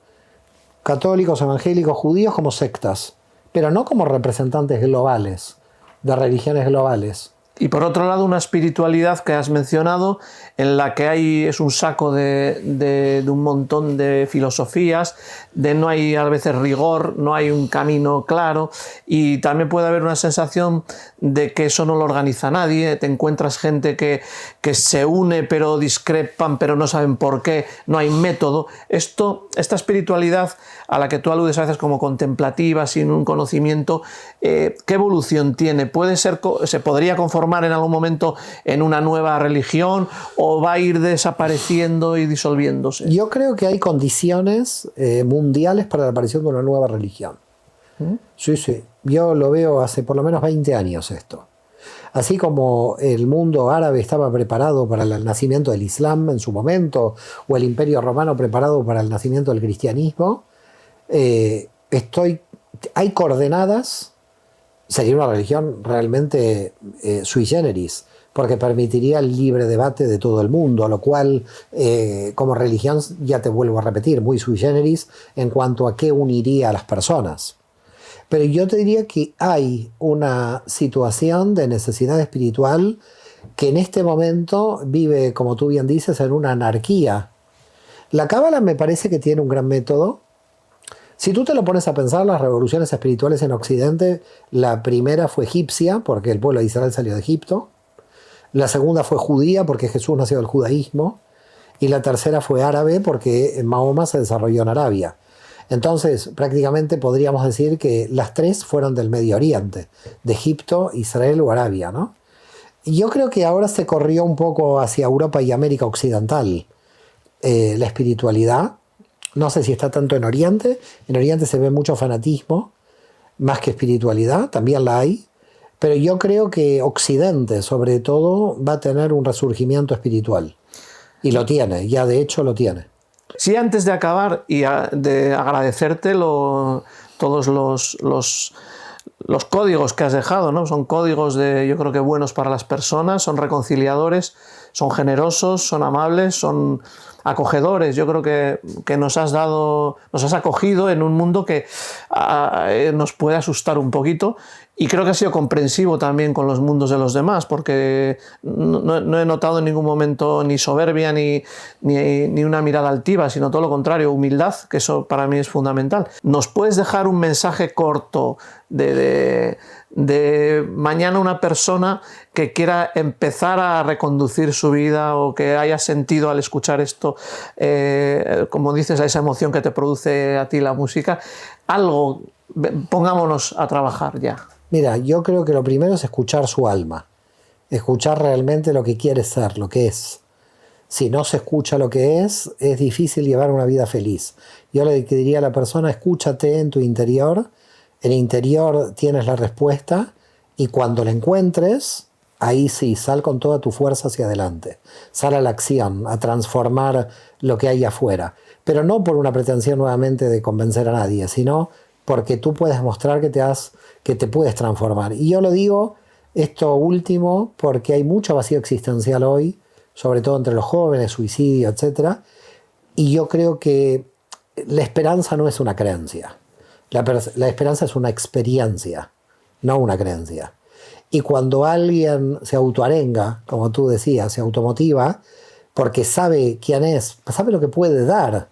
católicos, evangélicos, judíos como sectas, pero no como representantes globales, de religiones globales.
Y por otro lado, una espiritualidad que has mencionado, en la que es un saco de un montón de filosofías, no hay a veces rigor, no hay un camino claro, y también puede haber una sensación de que eso no lo organiza nadie. Te encuentras gente que se une pero discrepan, pero no saben por qué, no hay método. Esta espiritualidad a la que tú aludes a veces como contemplativa, sin un conocimiento, ¿qué evolución tiene? ¿Se podría conformar en algún momento en una nueva religión, o va a ir desapareciendo y disolviéndose?
Yo creo que hay condiciones mundiales para la aparición de una nueva religión. Sí, sí. Yo lo veo hace por lo menos 20 años esto. Así como el mundo árabe estaba preparado para el nacimiento del Islam en su momento, o el Imperio Romano preparado para el nacimiento del cristianismo, hay coordenadas. Sería una religión realmente sui generis, porque permitiría el libre debate de todo el mundo, lo cual, como religión, ya te vuelvo a repetir, muy sui generis en cuanto a qué uniría a las personas. Pero yo te diría que hay una situación de necesidad espiritual que en este momento vive, como tú bien dices, en una anarquía. La Cábala me parece que tiene un gran método. Si tú te lo pones a pensar, las revoluciones espirituales en Occidente, la primera fue egipcia, porque el pueblo de Israel salió de Egipto. La segunda fue judía, porque Jesús nació del judaísmo. Y la tercera fue árabe, porque Mahoma se desarrolló en Arabia. Entonces, prácticamente podríamos decir que las 3 fueron del Medio Oriente, de Egipto, Israel o Arabia, ¿no? Y yo creo que ahora se corrió un poco hacia Europa y América Occidental la espiritualidad. No sé si está tanto en Oriente. En Oriente se ve mucho fanatismo, más que espiritualidad, también la hay. Pero yo creo que Occidente, sobre todo, va a tener un resurgimiento espiritual. Y lo tiene, ya de hecho lo tiene.
Sí, antes de acabar y de agradecerte todos los códigos que has dejado, ¿no? Son códigos yo creo que buenos para las personas, son reconciliadores, son generosos, son amables, son acogedores. Yo creo que nos has acogido en un mundo que nos puede asustar un poquito, y creo que has sido comprensivo también con los mundos de los demás, porque no he notado en ningún momento ni soberbia ni una mirada altiva, sino todo lo contrario, humildad, que eso para mí es fundamental. ¿Nos puedes dejar un mensaje corto de mañana una persona que quiera empezar a reconducir su vida, o que haya sentido al escuchar esto, como dices, a esa emoción que te produce a ti la música? Algo, pongámonos a trabajar ya.
Mira, yo creo que lo primero es escuchar su alma, escuchar realmente lo que quiere ser, lo que es. Si no se escucha lo que es difícil llevar una vida feliz. Yo le diría a la persona, escúchate en tu interior, en el interior tienes la respuesta, y cuando la encuentres, ahí sí, sal con toda tu fuerza hacia adelante, sal a la acción, a transformar lo que hay afuera, pero no por una pretensión nuevamente de convencer a nadie, sino porque tú puedes mostrar que te puedes transformar. Y yo lo digo, esto último, porque hay mucho vacío existencial hoy, sobre todo entre los jóvenes, suicidio, etc. Y yo creo que la esperanza no es una creencia. La esperanza es una experiencia, no una creencia. Y cuando alguien se autoarenga, como tú decías, se automotiva, porque sabe quién es, sabe lo que puede dar,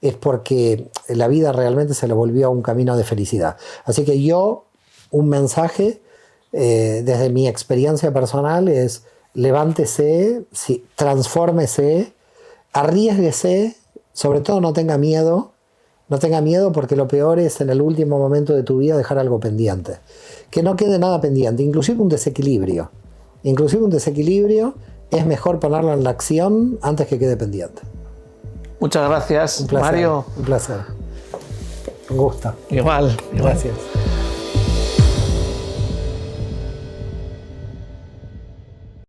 es porque la vida realmente se le volvió a un camino de felicidad. Así que un mensaje desde mi experiencia personal es: levántese, transfórmese, arriésguese, sobre todo no tenga miedo. No tenga miedo porque lo peor es en el último momento de tu vida dejar algo pendiente. Que no quede nada pendiente, inclusive un desequilibrio. Inclusive un desequilibrio es mejor ponerlo en la acción antes que quede pendiente.
Muchas gracias,
Un placer,
Mario.
un placer. Un gusto.
Igual.
Gracias.